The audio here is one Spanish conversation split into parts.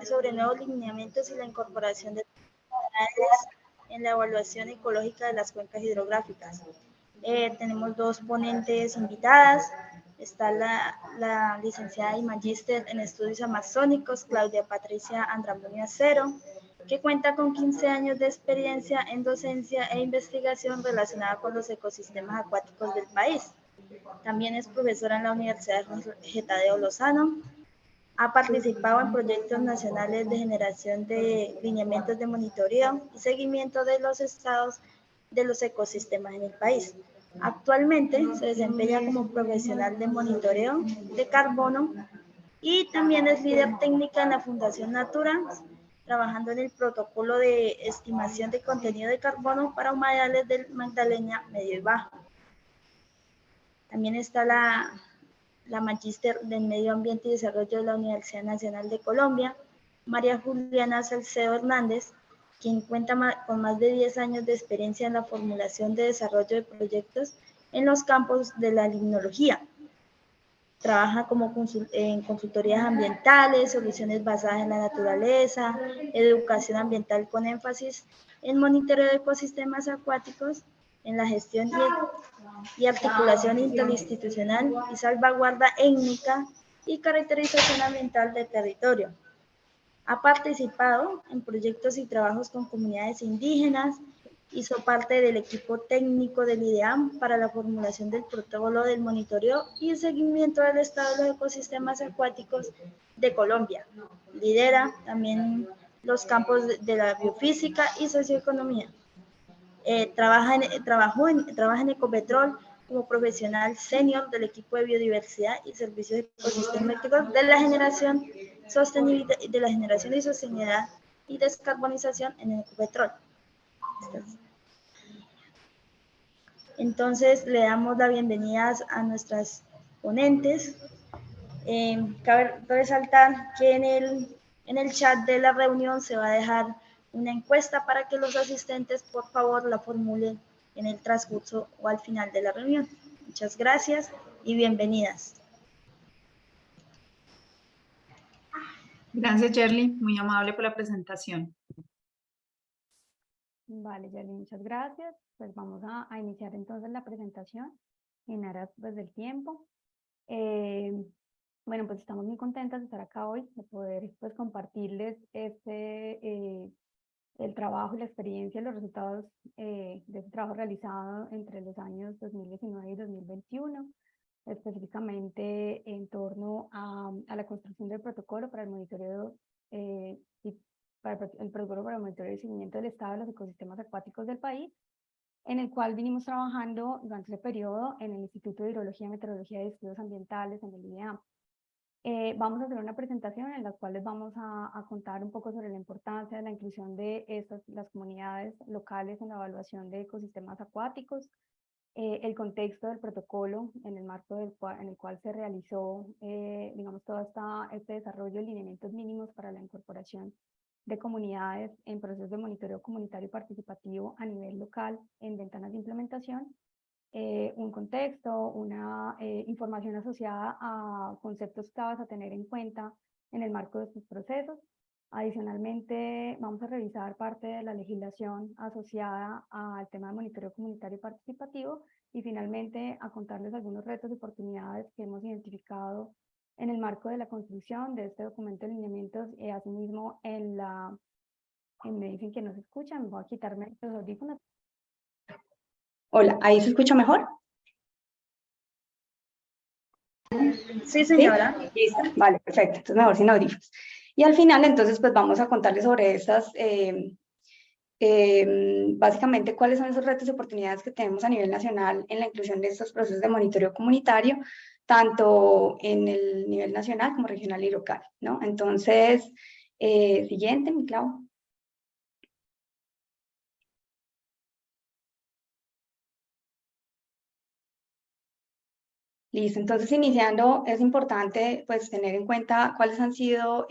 sobre nuevos lineamientos y la incorporación de novedades en la evaluación ecológica de las cuencas hidrográficas. Tenemos dos ponentes invitadas. Está la licenciada y magíster en estudios amazónicos, Claudia Patricia Andramoni Acero, que cuenta con 15 años de experiencia en docencia e investigación relacionada con los ecosistemas acuáticos del país. También es profesora en la Universidad Jorge Tadeo Lozano. Ha participado en proyectos nacionales de generación de lineamientos de monitoreo y seguimiento de los estados de los ecosistemas en el país. Actualmente se desempeña como profesional de monitoreo de carbono y también es líder técnica en la Fundación Natura, trabajando en el protocolo de estimación de contenido de carbono para humedales del Magdalena Medio y Bajo. También está la magíster del Medio Ambiente y Desarrollo de la Universidad Nacional de Colombia, María Juliana Salcedo Hernández, quien cuenta con más de 10 años de experiencia en la formulación de desarrollo de proyectos en los campos de la limnología. Trabaja en consultorías ambientales, soluciones basadas en la naturaleza, educación ambiental con énfasis en monitoreo de ecosistemas acuáticos, en la gestión y articulación interinstitucional y salvaguarda étnica y caracterización ambiental del territorio. Ha participado en proyectos y trabajos con comunidades indígenas, hizo parte del equipo técnico del IDEAM para la formulación del protocolo del monitoreo y el seguimiento del estado de los ecosistemas acuáticos de Colombia. Lidera también los campos de la biofísica y socioeconomía. Trabaja en Ecopetrol como profesional senior del equipo de biodiversidad y servicios ecosistémicos de la generación y sostenibilidad y descarbonización en Ecopetrol. Entonces le damos la bienvenida a nuestras ponentes. Cabe resaltar que en el chat de la reunión se va a dejar una encuesta para que los asistentes, por favor, la formulen en el transcurso o al final de la reunión. Muchas gracias y bienvenidas. Gracias, Yerly, muy amable por la presentación. Vale, Yerly, muchas gracias. Pues vamos a iniciar entonces la presentación en aras pues, del tiempo. Bueno, pues estamos muy contentas de estar acá hoy, de poder pues compartirles el trabajo y la experiencia, los resultados de este trabajo realizado entre los años 2019 y 2021, específicamente en torno a la construcción del protocolo para el monitoreo el protocolo para el monitoreo y seguimiento del estado de los ecosistemas acuáticos del país, en el cual vinimos trabajando durante ese periodo en el Instituto de Hidrología, Meteorología y Estudios Ambientales, en el IDEAM. Vamos a hacer una presentación en la cual les vamos a contar un poco sobre la importancia de la inclusión de las comunidades locales en la evaluación de ecosistemas acuáticos, el contexto del protocolo en el marco en el cual se realizó, digamos, todo este desarrollo de lineamientos mínimos para la incorporación de comunidades en procesos de monitoreo comunitario y participativo a nivel local en ventanas de implementación, un contexto, una información asociada a conceptos claves a tener en cuenta en el marco de estos procesos. Adicionalmente, vamos a revisar parte de la legislación asociada al tema de monitoreo comunitario y participativo y finalmente a contarles algunos retos y oportunidades que hemos identificado en el marco de la construcción de este documento de lineamientos y asimismo me dicen que no se escuchan, voy a quitarme los audífonos. Hola, ¿ahí se escucha mejor? Sí, señora. ¿Sí? Listo, vale, perfecto, entonces mejor sin audífonos. Y al final, entonces, pues vamos a contarles sobre estas, básicamente, cuáles son esos retos y oportunidades que tenemos a nivel nacional en la inclusión de estos procesos de monitoreo comunitario, tanto en el nivel nacional como regional y local, ¿no? Entonces, siguiente, mi Clau. Listo, entonces iniciando es importante pues tener en cuenta cuáles han sido,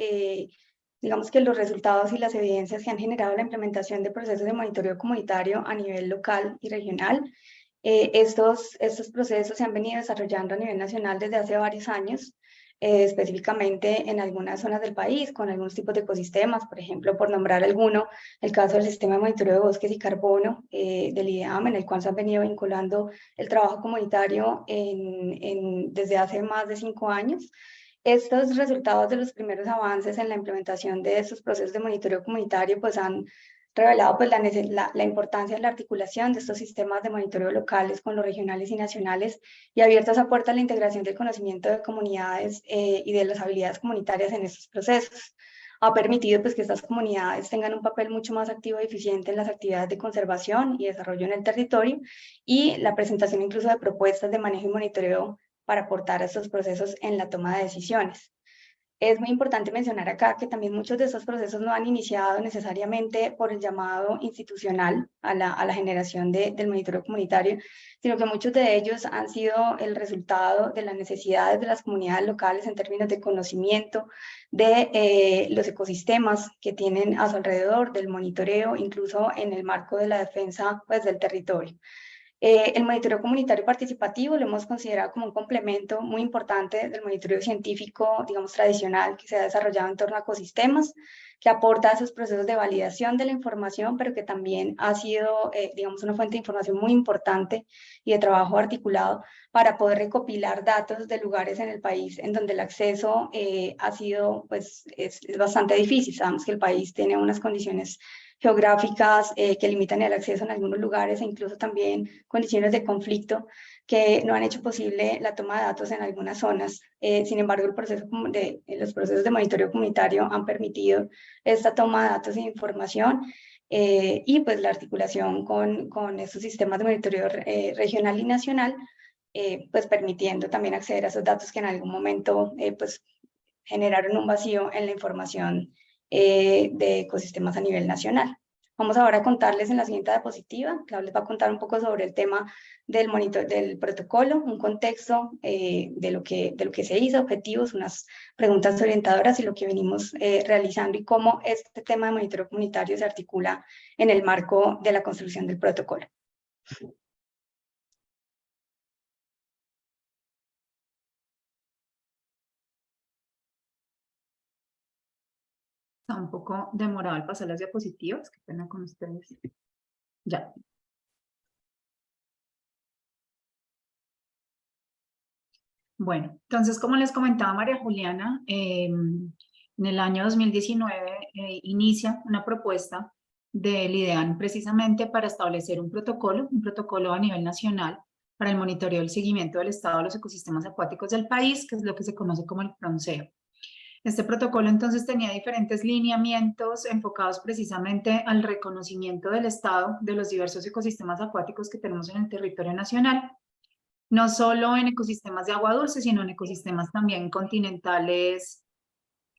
digamos que los resultados y las evidencias que han generado la implementación de procesos de monitoreo comunitario a nivel local y regional. Estos procesos se han venido desarrollando a nivel nacional desde hace varios años. específicamente en algunas zonas del país, con algunos tipos de ecosistemas, por ejemplo, por nombrar alguno, el caso del sistema de monitoreo de bosques y carbono del IDEAM, en el cual se han venido vinculando el trabajo comunitario desde hace más de 5 años. Estos resultados de los primeros avances en la implementación de estos procesos de monitoreo comunitario pues han revelado pues, la importancia de la articulación de estos sistemas de monitoreo locales con los regionales y nacionales y abierto esa puerta a la integración del conocimiento de comunidades y de las habilidades comunitarias en estos procesos. Ha permitido pues, que estas comunidades tengan un papel mucho más activo y eficiente en las actividades de conservación y desarrollo en el territorio y la presentación incluso de propuestas de manejo y monitoreo para aportar a estos procesos en la toma de decisiones. Es muy importante mencionar acá que también muchos de estos procesos no han iniciado necesariamente por el llamado institucional a la generación del monitoreo comunitario, sino que muchos de ellos han sido el resultado de las necesidades de las comunidades locales en términos de conocimiento de los ecosistemas que tienen a su alrededor, del monitoreo, incluso en el marco de la defensa pues, del territorio. El monitoreo comunitario participativo lo hemos considerado como un complemento muy importante del monitoreo científico, digamos, tradicional que se ha desarrollado en torno a ecosistemas, que aporta a esos procesos de validación de la información, pero que también ha sido, digamos, una fuente de información muy importante y de trabajo articulado para poder recopilar datos de lugares en el país en donde el acceso ha sido, pues, es bastante difícil. Sabemos que el país tiene unas condiciones geográficas que limitan el acceso en algunos lugares e incluso también condiciones de conflicto que no han hecho posible la toma de datos en algunas zonas. Sin embargo, los procesos de monitoreo comunitario han permitido esta toma de datos e información y pues la articulación con estos sistemas de monitoreo regional y nacional, pues permitiendo también acceder a esos datos que en algún momento pues generaron un vacío en la información de ecosistemas a nivel nacional. Vamos ahora a contarles en la siguiente diapositiva, que les va a contar un poco sobre el tema del protocolo, un contexto de lo que se hizo, objetivos, unas preguntas orientadoras y lo que venimos realizando y cómo este tema de monitoreo comunitario se articula en el marco de la construcción del protocolo. Está un poco demorado al pasar las diapositivas, qué pena con ustedes. Ya. Bueno, entonces, como les comentaba María Juliana, en el año 2019 inicia una propuesta del IDEAN precisamente para establecer un protocolo a nivel nacional para el monitoreo y el seguimiento del estado de los ecosistemas acuáticos del país, que es lo que se conoce como el PRONCEO. Este protocolo entonces tenía diferentes lineamientos enfocados precisamente al reconocimiento del estado de los diversos ecosistemas acuáticos que tenemos en el territorio nacional, no solo en ecosistemas de agua dulce, sino en ecosistemas también continentales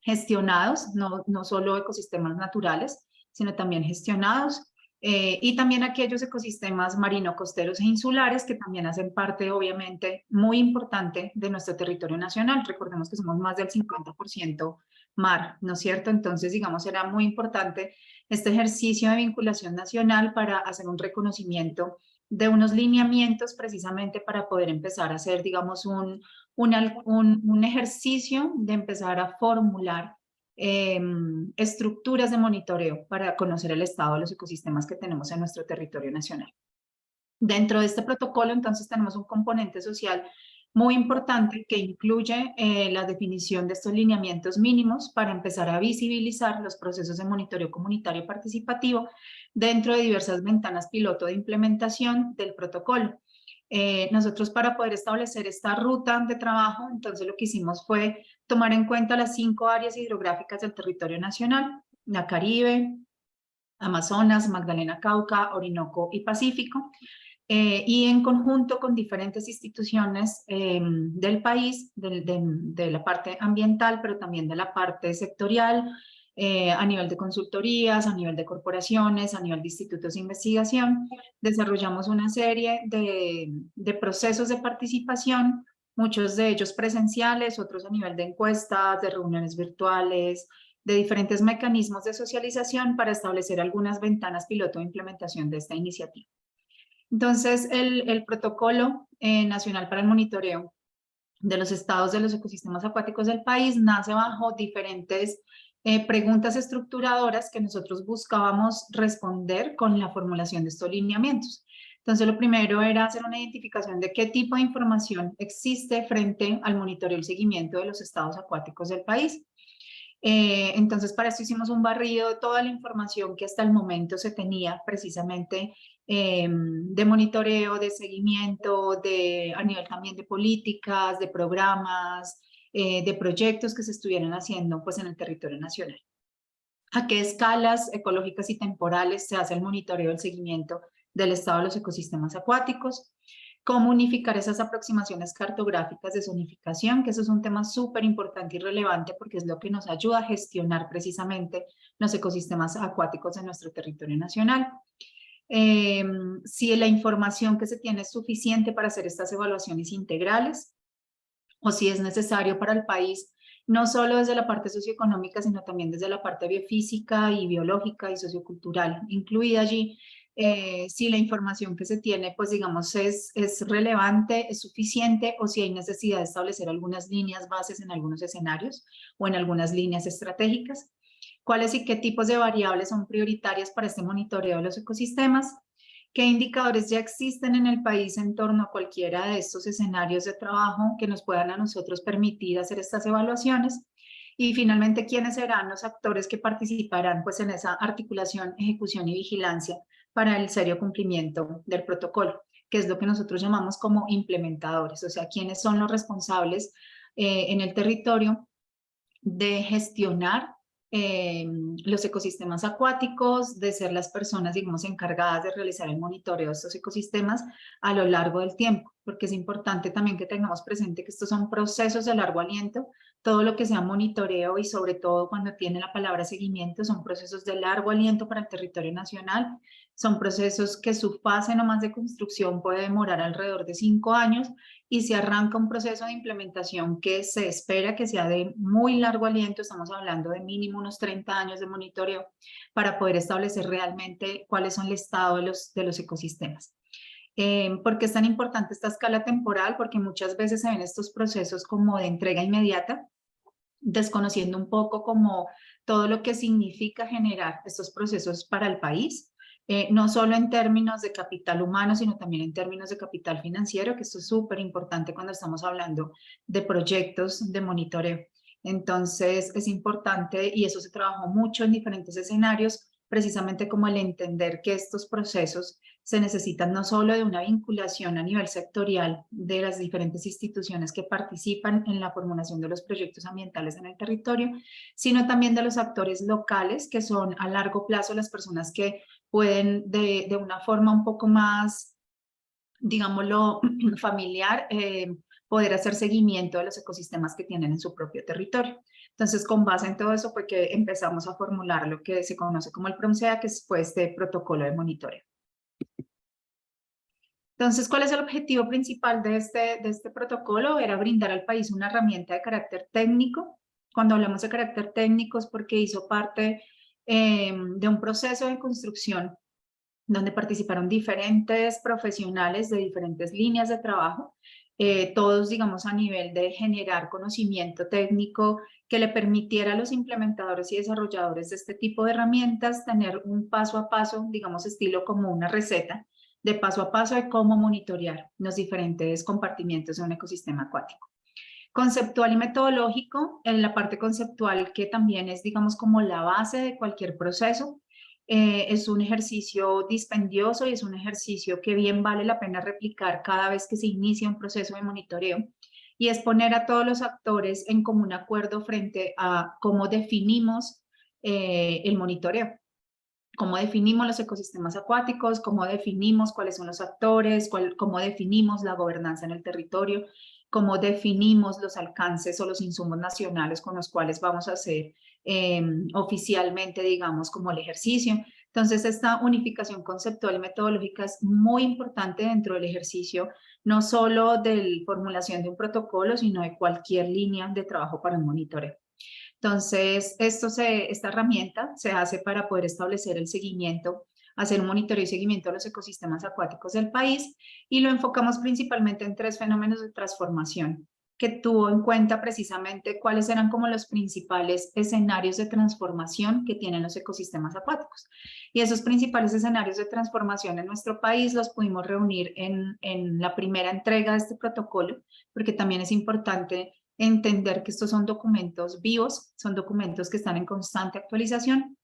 gestionados, no solo ecosistemas naturales, sino también gestionados, y también aquellos ecosistemas marino-costeros e insulares que también hacen parte, obviamente, muy importante de nuestro territorio nacional. Recordemos que somos más del 50% mar, ¿no es cierto? Entonces, digamos, era muy importante este ejercicio de vinculación nacional para hacer un reconocimiento de unos lineamientos precisamente para poder empezar a hacer, digamos, un ejercicio de empezar a formular estructuras de monitoreo para conocer el estado de los ecosistemas que tenemos en nuestro territorio nacional. Dentro de este protocolo, entonces, tenemos un componente social muy importante que incluye la definición de estos lineamientos mínimos para empezar a visibilizar los procesos de monitoreo comunitario participativo dentro de diversas ventanas piloto de implementación del protocolo. Nosotros para poder establecer esta ruta de trabajo, entonces lo que hicimos fue tomar en cuenta las 5 áreas hidrográficas del territorio nacional, la Caribe, Amazonas, Magdalena, Cauca, Orinoco y Pacífico, y en conjunto con diferentes instituciones del país, de la parte ambiental, pero también de la parte sectorial, a nivel de consultorías, a nivel de corporaciones, a nivel de institutos de investigación, desarrollamos una serie de procesos de participación, muchos de ellos presenciales, otros a nivel de encuestas, de reuniones virtuales, de diferentes mecanismos de socialización para establecer algunas ventanas piloto de implementación de esta iniciativa. Entonces, el protocolo nacional para el monitoreo de los estados de los ecosistemas acuáticos del país nace bajo diferentes preguntas estructuradoras que nosotros buscábamos responder con la formulación de estos lineamientos. Entonces, lo primero era hacer una identificación de qué tipo de información existe frente al monitoreo y el seguimiento de los estados acuáticos del país. Entonces, para esto hicimos un barrido de toda la información que hasta el momento se tenía precisamente de monitoreo, de seguimiento, a nivel también de políticas, de programas, de proyectos que se estuvieran haciendo pues, en el territorio nacional. ¿A qué escalas ecológicas y temporales se hace el monitoreo y el seguimiento del estado de los ecosistemas acuáticos? Cómo unificar esas aproximaciones cartográficas de zonificación, que eso es un tema súper importante y relevante porque es lo que nos ayuda a gestionar precisamente los ecosistemas acuáticos en nuestro territorio nacional. Si la información que se tiene es suficiente para hacer estas evaluaciones integrales o si es necesario para el país, no solo desde la parte socioeconómica, sino también desde la parte biofísica y biológica y sociocultural, incluida allí. Si la información que se tiene, pues digamos, es relevante, es suficiente, o si hay necesidad de establecer algunas líneas bases en algunos escenarios o en algunas líneas estratégicas. ¿Cuáles y qué tipos de variables son prioritarias para este monitoreo de los ecosistemas? ¿Qué indicadores ya existen en el país en torno a cualquiera de estos escenarios de trabajo que nos puedan a nosotros permitir hacer estas evaluaciones? Y finalmente, ¿quiénes serán los actores que participarán pues, en esa articulación, ejecución y vigilancia para el serio cumplimiento del protocolo, que es lo que nosotros llamamos como implementadores? O sea, ¿quiénes son los responsables en el territorio de gestionar los ecosistemas acuáticos, de ser las personas, digamos, encargadas de realizar el monitoreo de estos ecosistemas a lo largo del tiempo? Porque es importante también que tengamos presente que estos son procesos de largo aliento. Todo lo que sea monitoreo y sobre todo cuando tiene la palabra seguimiento son procesos de largo aliento para el territorio nacional. Son procesos que su fase nomás de construcción puede demorar alrededor de 5 años y se arranca un proceso de implementación que se espera que sea de muy largo aliento. Estamos hablando de mínimo unos 30 años de monitoreo para poder establecer realmente cuáles son el estado de los ecosistemas. ¿Por qué es tan importante esta escala temporal? Porque muchas veces se ven estos procesos como de entrega inmediata, desconociendo un poco como todo lo que significa generar estos procesos para el país. No solo en términos de capital humano, sino también en términos de capital financiero, que esto es súper importante cuando estamos hablando de proyectos de monitoreo. Entonces, es importante, y eso se trabajó mucho en diferentes escenarios, precisamente como el entender que estos procesos se necesitan no solo de una vinculación a nivel sectorial de las diferentes instituciones que participan en la formulación de los proyectos ambientales en el territorio, sino también de los actores locales, que son a largo plazo las personas que pueden de una forma un poco más, digámoslo, familiar, poder hacer seguimiento de los ecosistemas que tienen en su propio territorio. Entonces, con base en todo eso fue que empezamos a formular lo que se conoce como el PROMSEA, que fue este protocolo de monitoreo. Entonces, ¿cuál es el objetivo principal de este protocolo? Era brindar al país una herramienta de carácter técnico. Cuando hablamos de carácter técnico es porque hizo parte de un proceso de construcción donde participaron diferentes profesionales de diferentes líneas de trabajo, todos, digamos, a nivel de generar conocimiento técnico que le permitiera a los implementadores y desarrolladores de este tipo de herramientas tener un paso a paso, digamos, estilo como una receta, de paso a paso de cómo monitorear los diferentes compartimientos de un ecosistema acuático. Conceptual y metodológico, en la parte conceptual que también es, digamos, como la base de cualquier proceso, es un ejercicio dispendioso y es un ejercicio que bien vale la pena replicar cada vez que se inicia un proceso de monitoreo, y es poner a todos los actores en común acuerdo frente a cómo definimos el monitoreo. Cómo definimos los ecosistemas acuáticos, cómo definimos cuáles son los actores, cómo definimos la gobernanza en el territorio, cómo definimos los alcances o los insumos nacionales con los cuales vamos a hacer oficialmente, digamos, como el ejercicio. Entonces, esta unificación conceptual y metodológica es muy importante dentro del ejercicio, no solo de la formulación de un protocolo, sino de cualquier línea de trabajo para un monitoreo. Entonces, esta herramienta se hace para poder establecer el seguimiento, hacer un monitoreo y seguimiento de los ecosistemas acuáticos del país, y lo enfocamos principalmente en 3 fenómenos de transformación que tuvo en cuenta precisamente cuáles eran como los principales escenarios de transformación que tienen los ecosistemas acuáticos. Y esos principales escenarios de transformación en nuestro país los pudimos reunir en la primera entrega de este protocolo, porque también es importante entender que estos son documentos vivos, son documentos que están en constante actualización,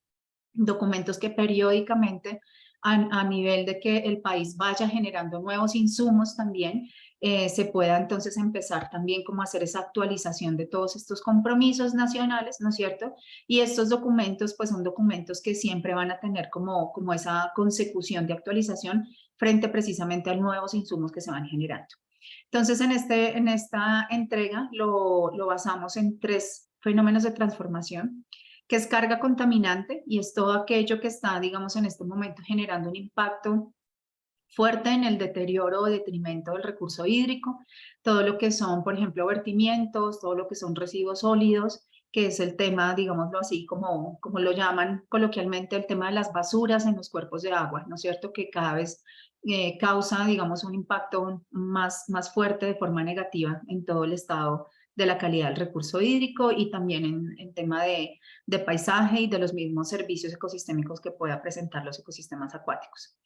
documentos que periódicamente a nivel de que el país vaya generando nuevos insumos también, se pueda entonces empezar también como a hacer esa actualización de todos estos compromisos nacionales, ¿no es cierto? Y estos documentos pues son documentos que siempre van a tener como esa consecución de actualización frente precisamente a nuevos insumos que se van generando. Entonces en esta entrega lo basamos en 3 fenómenos de transformación, que es carga contaminante, y es todo aquello que está, digamos, en este momento generando un impacto fuerte en el deterioro o detrimento del recurso hídrico, todo lo que son, por ejemplo, vertimientos, todo lo que son residuos sólidos, que es el tema, digámoslo así, como lo llaman coloquialmente, el tema de las basuras en los cuerpos de agua, ¿no es cierto? Que cada vez causa, digamos, un impacto más fuerte de forma negativa en todo el estado de la calidad del recurso hídrico y también en tema de paisaje y de los mismos servicios ecosistémicos que pueda presentar los ecosistemas acuáticos.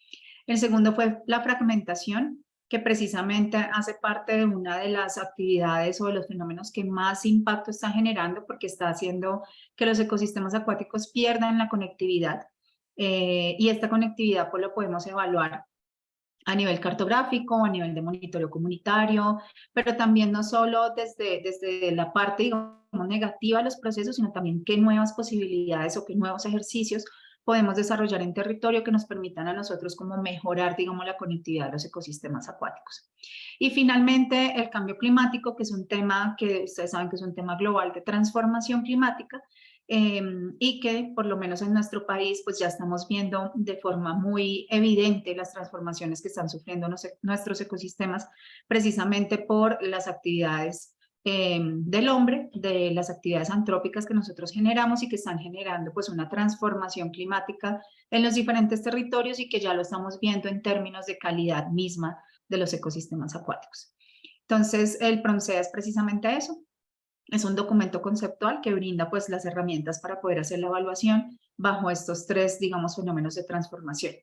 El segundo fue la fragmentación, que precisamente hace parte de una de las actividades o de los fenómenos que más impacto está generando, porque está haciendo que los ecosistemas acuáticos pierdan la conectividad. Y esta conectividad pues lo podemos evaluar a nivel cartográfico, a nivel de monitoreo comunitario, pero también no solo desde la parte, digamos, negativa de los procesos, sino también qué nuevas posibilidades o qué nuevos ejercicios podemos desarrollar en territorio que nos permitan a nosotros como mejorar, digamos, la conectividad de los ecosistemas acuáticos. Y finalmente, el cambio climático, que es un tema que ustedes saben que es un tema global de transformación climática, y que por lo menos en nuestro país pues ya estamos viendo de forma muy evidente las transformaciones que están sufriendo nuestros ecosistemas precisamente por las actividades del hombre, de las actividades antrópicas que nosotros generamos y que están generando pues una transformación climática en los diferentes territorios y que ya lo estamos viendo en términos de calidad misma de los ecosistemas acuáticos. Entonces el PRONCEA es precisamente eso. Es un documento conceptual que brinda pues las herramientas para poder hacer la evaluación bajo estos 3, digamos, fenómenos de transformación.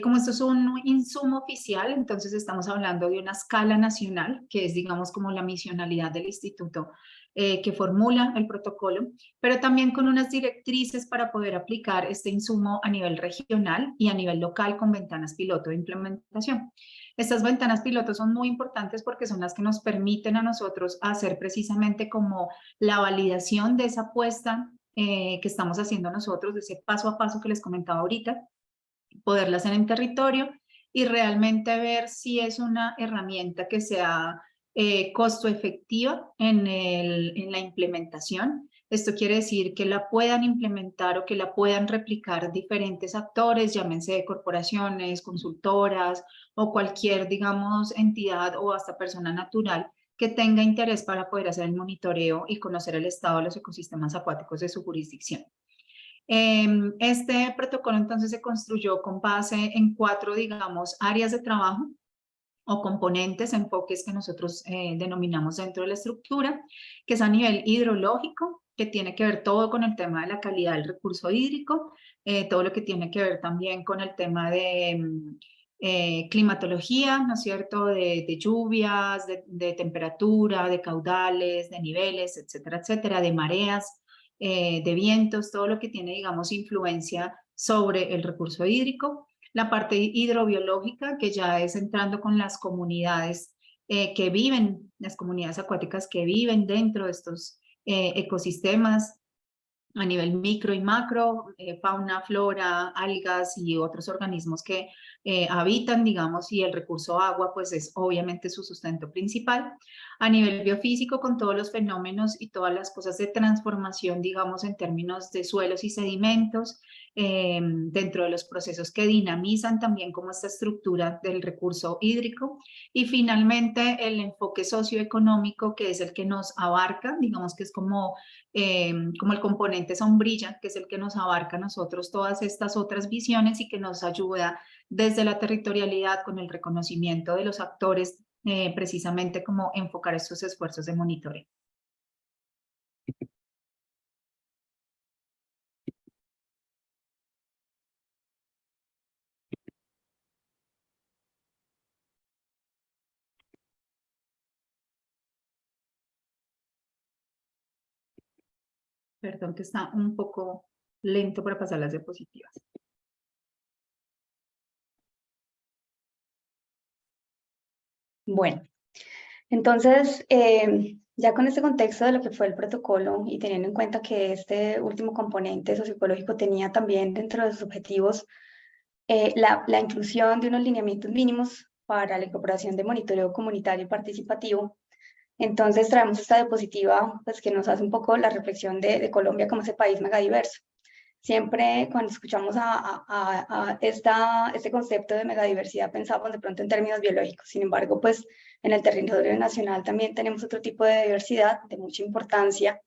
Como esto es un insumo oficial, entonces estamos hablando de una escala nacional, que es, digamos, como la misionalidad del instituto que formula el protocolo, pero también con unas directrices para poder aplicar este insumo a nivel regional y a nivel local con ventanas piloto de implementación. Estas ventanas piloto son muy importantes porque son las que nos permiten a nosotros hacer precisamente como la validación de esa apuesta que estamos haciendo nosotros, de ese paso a paso que les comentaba ahorita, poderla hacer en territorio y realmente ver si es una herramienta que sea costo efectiva en la implementación. Esto quiere decir que la puedan implementar o que la puedan replicar diferentes actores, llámense corporaciones, consultoras o cualquier, digamos, entidad o hasta persona natural que tenga interés para poder hacer el monitoreo y conocer el estado de los ecosistemas acuáticos de su jurisdicción. Este protocolo entonces se construyó con base en 4, digamos, áreas de trabajo o componentes, enfoques que nosotros denominamos dentro de la estructura, que es a nivel hidrológico, que tiene que ver todo con el tema de la calidad del recurso hídrico, todo lo que tiene que ver también con el tema de climatología, ¿no es cierto?, de lluvias, de temperatura, de caudales, de niveles, etcétera, etcétera, de mareas, de vientos, todo lo que tiene, digamos, influencia sobre el recurso hídrico. La parte hidrobiológica, que ya es entrando con las comunidades que viven, las comunidades acuáticas que viven dentro de estos ecosistemas a nivel micro y macro, fauna, flora, algas y otros organismos que habitan, digamos, y el recurso agua, pues es obviamente su sustento principal. A nivel biofísico, con todos los fenómenos y todas las cosas de transformación, digamos, en términos de suelos y sedimentos, dentro de los procesos que dinamizan también como esta estructura del recurso hídrico. Y finalmente, el enfoque socioeconómico, que es el que nos abarca, digamos que es como el componente sombrilla, que es el que nos abarca a nosotros todas estas otras visiones y que nos ayuda desde la territorialidad con el reconocimiento de los actores precisamente como enfocar estos esfuerzos de monitoreo. Perdón que está un poco lento para pasar las diapositivas. Bueno, entonces, ya con este contexto de lo que fue el protocolo y teniendo en cuenta que este último componente sociopsicológico tenía también dentro de sus objetivos la inclusión de unos lineamientos mínimos para la incorporación de monitoreo comunitario y participativo, entonces traemos esta diapositiva pues, que nos hace un poco la reflexión de Colombia como ese país megadiverso. Siempre cuando escuchamos este concepto de megadiversidad pensamos de pronto en términos biológicos. Sin embargo, pues en el territorio nacional también tenemos otro tipo de diversidad de mucha importancia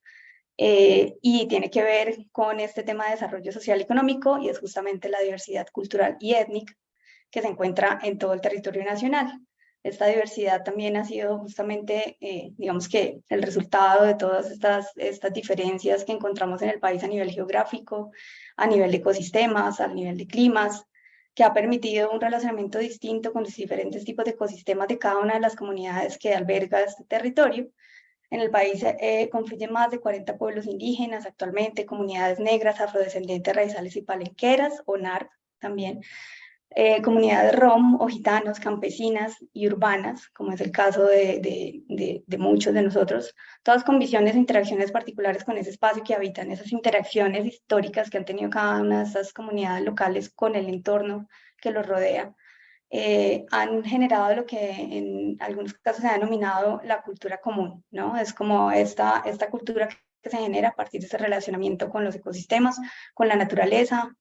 y tiene que ver con este tema de desarrollo social y económico y es justamente la diversidad cultural y étnica que se encuentra en todo el territorio nacional. Esta diversidad también ha sido justamente, digamos que el resultado de todas estas diferencias que encontramos en el país a nivel geográfico, a nivel de ecosistemas, a nivel de climas, que ha permitido un relacionamiento distinto con los diferentes tipos de ecosistemas de cada una de las comunidades que alberga este territorio. En el país confluyen más de 40 pueblos indígenas actualmente, comunidades negras, afrodescendientes, raizales y palenqueras, o NARP también, comunidades rom o gitanos, campesinas y urbanas, como es el caso de muchos de nosotros, todas con visiones e interacciones particulares con ese espacio que habitan, esas interacciones históricas que han tenido cada una de estas comunidades locales con el entorno que los rodea, han generado lo que en algunos casos se ha denominado la cultura común, ¿no? Es como esta cultura que se genera a partir de ese relacionamiento con los ecosistemas, con la naturaleza,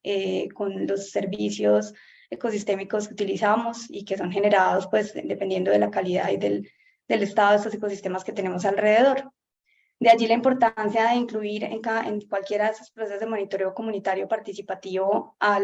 con los servicios ecosistémicos que utilizamos y que son generados pues dependiendo de la calidad y del estado de estos ecosistemas que tenemos alrededor. De allí la importancia de incluir en cualquiera de esos procesos de monitoreo comunitario participativo a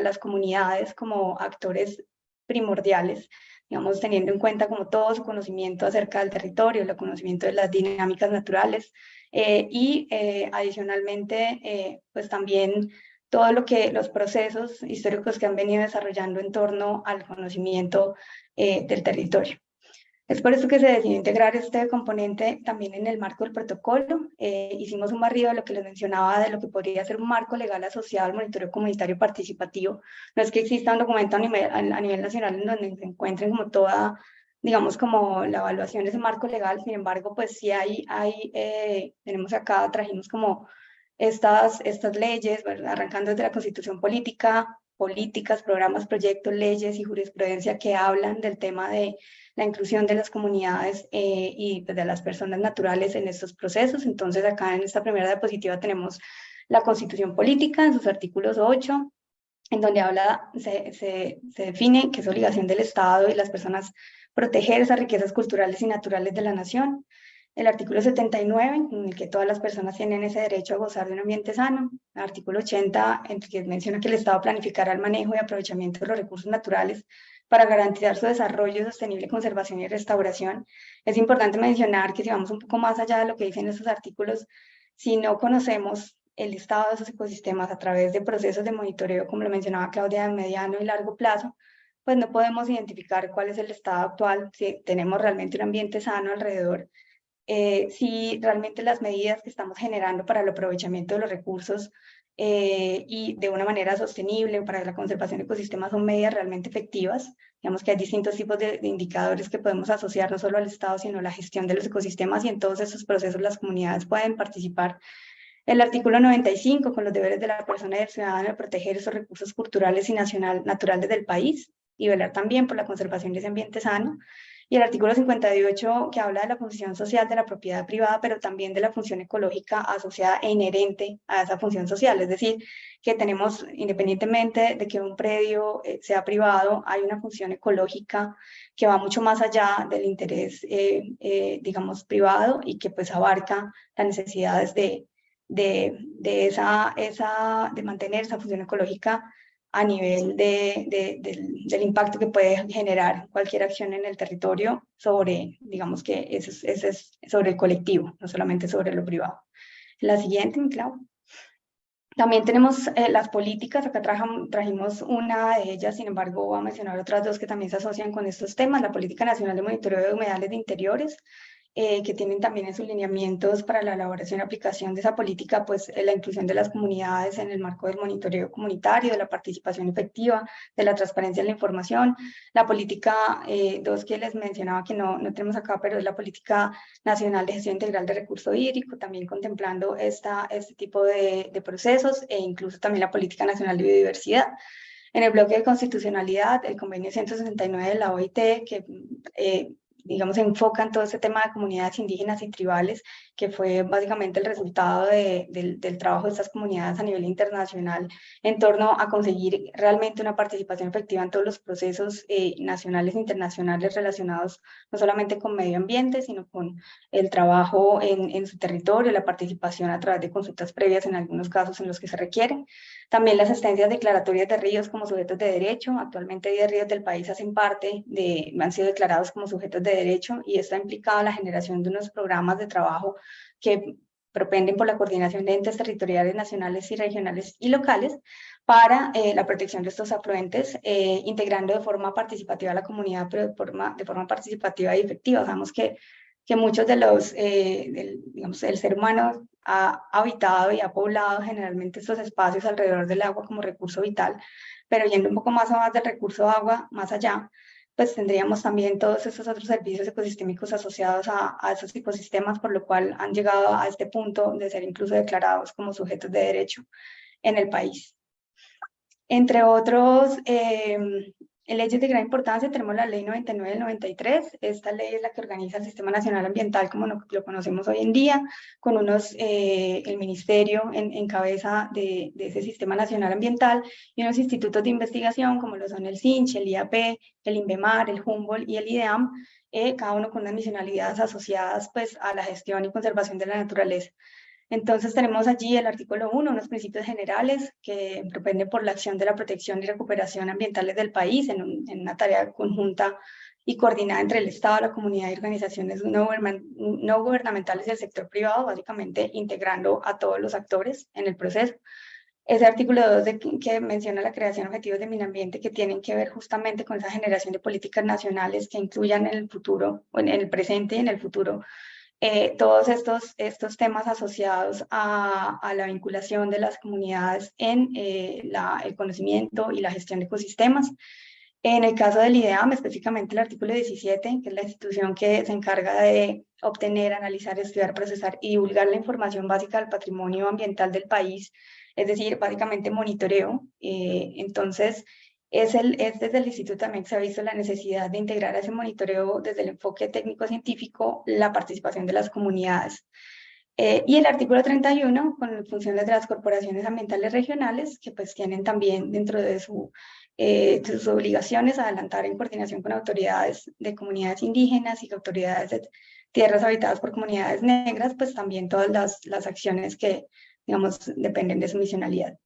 las comunidades como actores primordiales, digamos, teniendo en cuenta como todo su conocimiento acerca del territorio, el conocimiento de las dinámicas naturales y adicionalmente, pues también todo lo que los procesos históricos que han venido desarrollando en torno al conocimiento del territorio. Es por eso que se decidió integrar este componente también en el marco del protocolo. Hicimos un barrido de lo que les mencionaba, de lo que podría ser un marco legal asociado al monitoreo comunitario participativo. No es que exista un documento a nivel nacional en donde se encuentren como toda, digamos, como la evaluación de ese marco legal. Sin embargo, pues sí tenemos acá, trajimos como estas leyes, ¿verdad? Arrancando desde la Constitución política, políticas, programas, proyectos, leyes y jurisprudencia que hablan del tema de la inclusión de las comunidades y pues, de las personas naturales en estos procesos. Entonces acá en esta primera diapositiva tenemos la Constitución política en sus artículos 8, en donde se define que es obligación del Estado y las personas proteger esas riquezas culturales y naturales de la nación. El artículo 79, en el que todas las personas tienen ese derecho a gozar de un ambiente sano. El artículo 80, en el que menciona que el Estado planificará el manejo y aprovechamiento de los recursos naturales para garantizar su desarrollo sostenible, conservación y restauración. Es importante mencionar que si vamos un poco más allá de lo que dicen esos artículos, si no conocemos el estado de esos ecosistemas a través de procesos de monitoreo, como lo mencionaba Claudia, de mediano y largo plazo, pues no podemos identificar cuál es el estado actual, si tenemos realmente un ambiente sano alrededor, si realmente las medidas que estamos generando para el aprovechamiento de los recursos y de una manera sostenible para la conservación de ecosistemas son medidas realmente efectivas. Digamos que hay distintos tipos de indicadores que podemos asociar no solo al Estado, sino a la gestión de los ecosistemas y en todos esos procesos las comunidades pueden participar. El artículo 95, con los deberes de la persona y del ciudadano de proteger esos recursos culturales y naturales del país y velar también por la conservación de ese ambiente sano. Y el artículo 58, que habla de la función social de la propiedad privada, pero también de la función ecológica asociada e inherente a esa función social. Es decir, que tenemos, independientemente de que un predio sea privado, hay una función ecológica que va mucho más allá del interés, digamos, privado y que pues abarca las necesidades de mantener esa función ecológica a nivel del impacto que puede generar cualquier acción en el territorio sobre, digamos que ese es sobre el colectivo, no solamente sobre lo privado. La siguiente, mi Clau. También tenemos las políticas, acá trajimos una de ellas, sin embargo voy a mencionar otras dos que también se asocian con estos temas, la Política Nacional de Monitoreo de Humedales de Interiores, que tienen también en sus lineamientos para la elaboración y aplicación de esa política, pues la inclusión de las comunidades en el marco del monitoreo comunitario, de la participación efectiva, de la transparencia en la información. La política 2 que les mencionaba que no tenemos acá, pero es la Política Nacional de Gestión Integral de Recurso Hídrico, también contemplando este tipo de procesos, e incluso también la Política Nacional de Biodiversidad. En el bloque de constitucionalidad, el convenio 169 de la OIT, que digamos, enfocan todo este tema de comunidades indígenas y tribales, que fue básicamente el resultado del trabajo de estas comunidades a nivel internacional en torno a conseguir realmente una participación efectiva en todos los procesos nacionales e internacionales relacionados no solamente con medio ambiente, sino con el trabajo en su territorio, la participación a través de consultas previas en algunos casos en los que se requieren. También las asistencias declaratorias de ríos como sujetos de derecho. Actualmente 10 ríos del país han sido declarados como sujetos de derecho, y esto ha implicado la generación de unos programas de trabajo que propenden por la coordinación de entes territoriales nacionales y regionales y locales para la protección de estos afluentes, integrando de forma participativa a la comunidad, pero de forma participativa y efectiva. Sabemos que muchos de los, digamos, el ser humano ha habitado y ha poblado generalmente estos espacios alrededor del agua como recurso vital, pero yendo un poco más del recurso agua, más allá, pues tendríamos también todos esos otros servicios ecosistémicos asociados a esos ecosistemas, por lo cual han llegado a este punto de ser incluso declarados como sujetos de derecho en el país. Entre otros leyes de gran importancia, tenemos la Ley 99 del 93. Esta ley es la que organiza el Sistema Nacional Ambiental como lo conocemos hoy en día, con el Ministerio en cabeza de ese Sistema Nacional Ambiental, y unos institutos de investigación como lo son el CINCH, el IAP, el INVEMAR, el Humboldt y el IDEAM, cada uno con unas misionalidades asociadas pues, a la gestión y conservación de la naturaleza. Entonces tenemos allí el artículo 1, unos principios generales que propenden por la acción de la protección y recuperación ambientales del país en una tarea conjunta y coordinada entre el Estado, la comunidad y organizaciones no gubernamentales del sector privado, básicamente integrando a todos los actores en el proceso. Ese artículo 2 que menciona la creación de objetivos de medio ambiente que tienen que ver justamente con esa generación de políticas nacionales que incluyan en el futuro, en el presente y en el futuro, todos estos temas asociados a la vinculación de las comunidades en el conocimiento y la gestión de ecosistemas. En el caso del IDEAM, específicamente el artículo 17, que es la institución que se encarga de obtener, analizar, estudiar, procesar y divulgar la información básica del patrimonio ambiental del país, es decir, básicamente monitoreo. Entonces, es desde el instituto también que se ha visto la necesidad de integrar a ese monitoreo desde el enfoque técnico-científico la participación de las comunidades. Y el artículo 31, con funciones de las corporaciones ambientales regionales, que pues tienen también dentro de sus obligaciones adelantar en coordinación con autoridades de comunidades indígenas y autoridades de tierras habitadas por comunidades negras, pues también todas las acciones que, digamos, dependen de su misionalidad.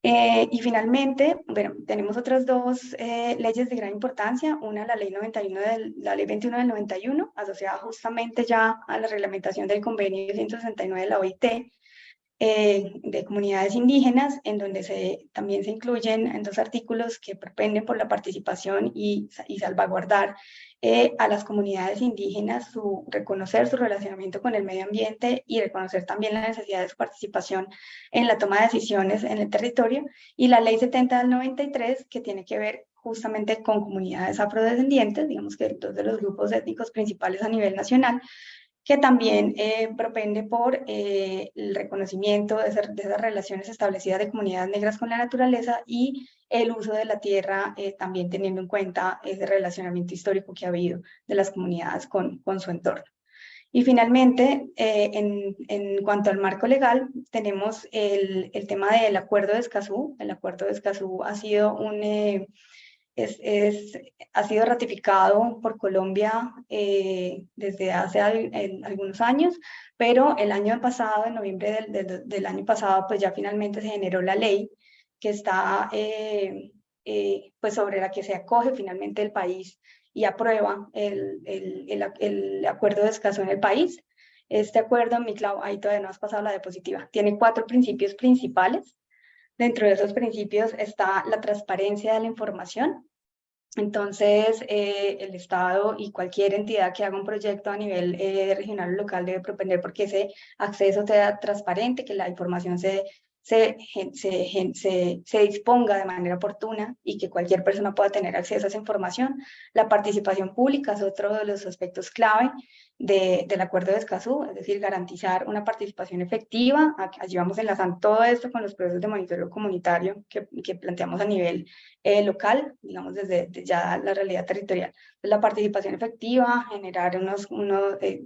Y finalmente, bueno, tenemos otras dos leyes de gran importancia. Una, la ley 21 del 91, asociada justamente ya a la reglamentación del convenio 169 de la OIT, de comunidades indígenas, en donde también se incluyen en dos artículos que propenden por la participación y salvaguardar a las comunidades indígenas, reconocer su relacionamiento con el medio ambiente y reconocer también la necesidad de su participación en la toma de decisiones en el territorio, y la ley 70 del 93, que tiene que ver justamente con comunidades afrodescendientes, digamos que dos de los grupos étnicos principales a nivel nacional, que también propende por el reconocimiento de esas relaciones establecidas de comunidades negras con la naturaleza y el uso de la tierra, también teniendo en cuenta ese relacionamiento histórico que ha habido de las comunidades con su entorno. Y finalmente, en cuanto al marco legal, tenemos el tema del Acuerdo de Escazú. El Acuerdo de Escazú ha sido ha sido ratificado por Colombia desde hace algunos años, pero el año pasado, en noviembre del año pasado, pues ya finalmente se generó la ley que está pues sobre la que se acoge finalmente el país y aprueba el acuerdo de Escazú en el país. Este acuerdo, Miclau, ahí todavía no has pasado la diapositiva, tiene 4 principios principales. Dentro de esos principios está la transparencia de la información. Entonces, el Estado y cualquier entidad que haga un proyecto a nivel regional o local debe propender porque ese acceso sea transparente, que la información se disponga de manera oportuna y que cualquier persona pueda tener acceso a esa información. La participación pública es otro de los aspectos clave del Acuerdo de Escazú, es decir, garantizar una participación efectiva. Allí vamos enlazando todo esto con los procesos de monitoreo comunitario que planteamos a nivel local, digamos desde ya la realidad territorial. La participación efectiva, generar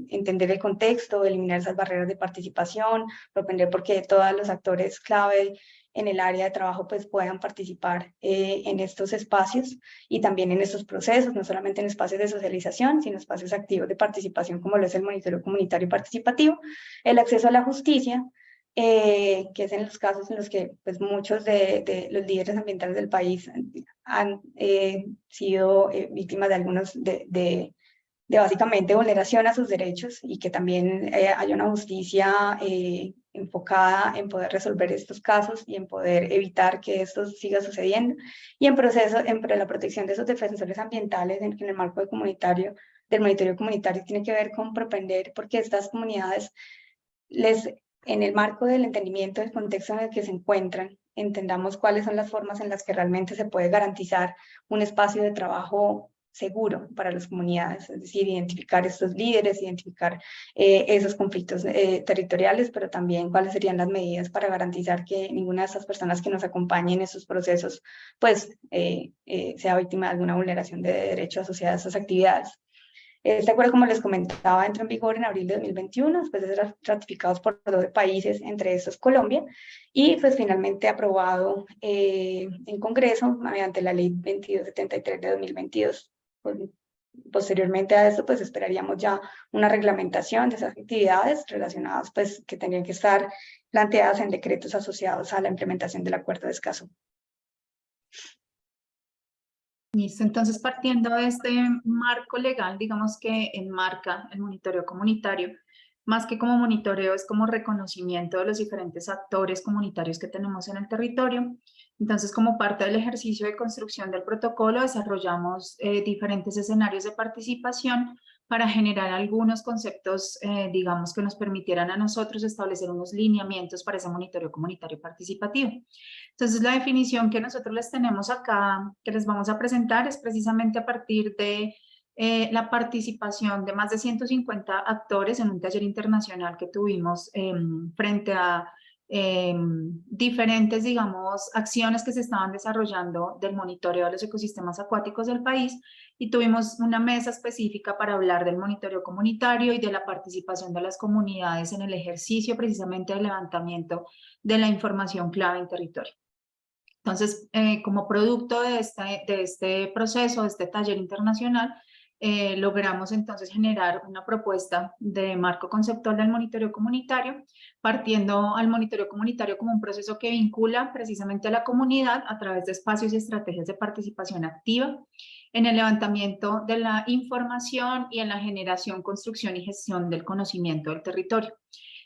entender el contexto, eliminar esas barreras de participación, propender porque todos los actores clave en el área de trabajo pues puedan participar en estos espacios y también en estos procesos, no solamente en espacios de socialización, sino espacios activos de participación como lo es el monitoreo comunitario y participativo, el acceso a la justicia, que es en los casos en los que pues, muchos de los líderes ambientales del país han sido víctimas de algunos de básicamente vulneración a sus derechos y que también haya una justicia enfocada en poder resolver estos casos y en poder evitar que esto siga sucediendo. Y en la protección de esos defensores ambientales en el marco del monitoreo comunitario tiene que ver con propender porque estas comunidades en el marco del entendimiento del contexto en el que se encuentran, entendamos cuáles son las formas en las que realmente se puede garantizar un espacio de trabajo seguro para las comunidades, es decir, identificar estos líderes, identificar esos conflictos territoriales, pero también cuáles serían las medidas para garantizar que ninguna de estas personas que nos acompañen en estos procesos pues sea víctima de alguna vulneración de derechos asociados a estas actividades. Este acuerdo, como les comentaba, entró en vigor en abril de 2021, después de ser ratificados por 12 países, entre estos Colombia, y pues finalmente aprobado en Congreso mediante la Ley 2273 de 2022. Pues, posteriormente a esto, pues esperaríamos ya una reglamentación de esas actividades relacionadas, pues que tendrían que estar planteadas en decretos asociados a la implementación del Acuerdo de Escazú. Listo, entonces partiendo de este marco legal, digamos que enmarca el monitoreo comunitario, más que como monitoreo es como reconocimiento de los diferentes actores comunitarios que tenemos en el territorio. Entonces, como parte del ejercicio de construcción del protocolo, desarrollamos diferentes escenarios de participación para generar algunos conceptos, digamos, que nos permitieran a nosotros establecer unos lineamientos para ese monitoreo comunitario participativo. Entonces, la definición que nosotros les tenemos acá, que les vamos a presentar, es precisamente a partir de la participación de más de 150 actores en un taller internacional que tuvimos frente a diferentes, digamos, acciones que se estaban desarrollando del monitoreo de los ecosistemas acuáticos del país, y tuvimos una mesa específica para hablar del monitoreo comunitario y de la participación de las comunidades en el ejercicio precisamente del levantamiento de la información clave en territorio. Entonces, como producto de este proceso, de este taller internacional, logramos entonces generar una propuesta de marco conceptual del monitoreo comunitario, partiendo al monitoreo comunitario como un proceso que vincula precisamente a la comunidad a través de espacios y estrategias de participación activa en el levantamiento de la información y en la generación, construcción y gestión del conocimiento del territorio.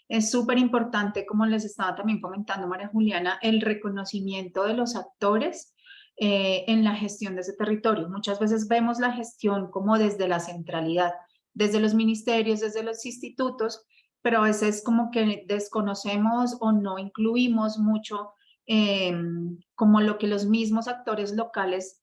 Es súper importante, como les estaba también comentando María Juliana, el reconocimiento de los actores en la gestión de ese territorio. Muchas veces vemos la gestión como desde la centralidad, desde los ministerios, desde los institutos, pero a veces como que desconocemos o no incluimos mucho como lo que los mismos actores locales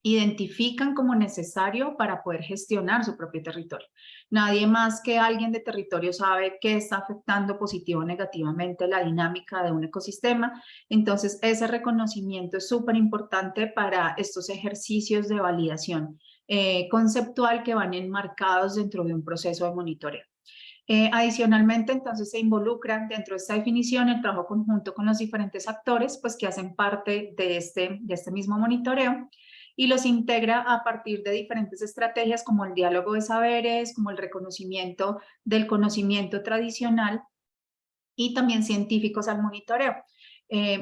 identifican como necesario para poder gestionar su propio territorio. Nadie más que alguien de territorio sabe qué está afectando positivo o negativamente la dinámica de un ecosistema. Entonces, ese reconocimiento es súper importante para estos ejercicios de validación conceptual que van enmarcados dentro de un proceso de monitoreo. Adicionalmente, entonces se involucran dentro de esta definición el trabajo conjunto con los diferentes actores pues, que hacen parte de este mismo monitoreo, y los integra a partir de diferentes estrategias como el diálogo de saberes, como el reconocimiento del conocimiento tradicional y también científicos al monitoreo.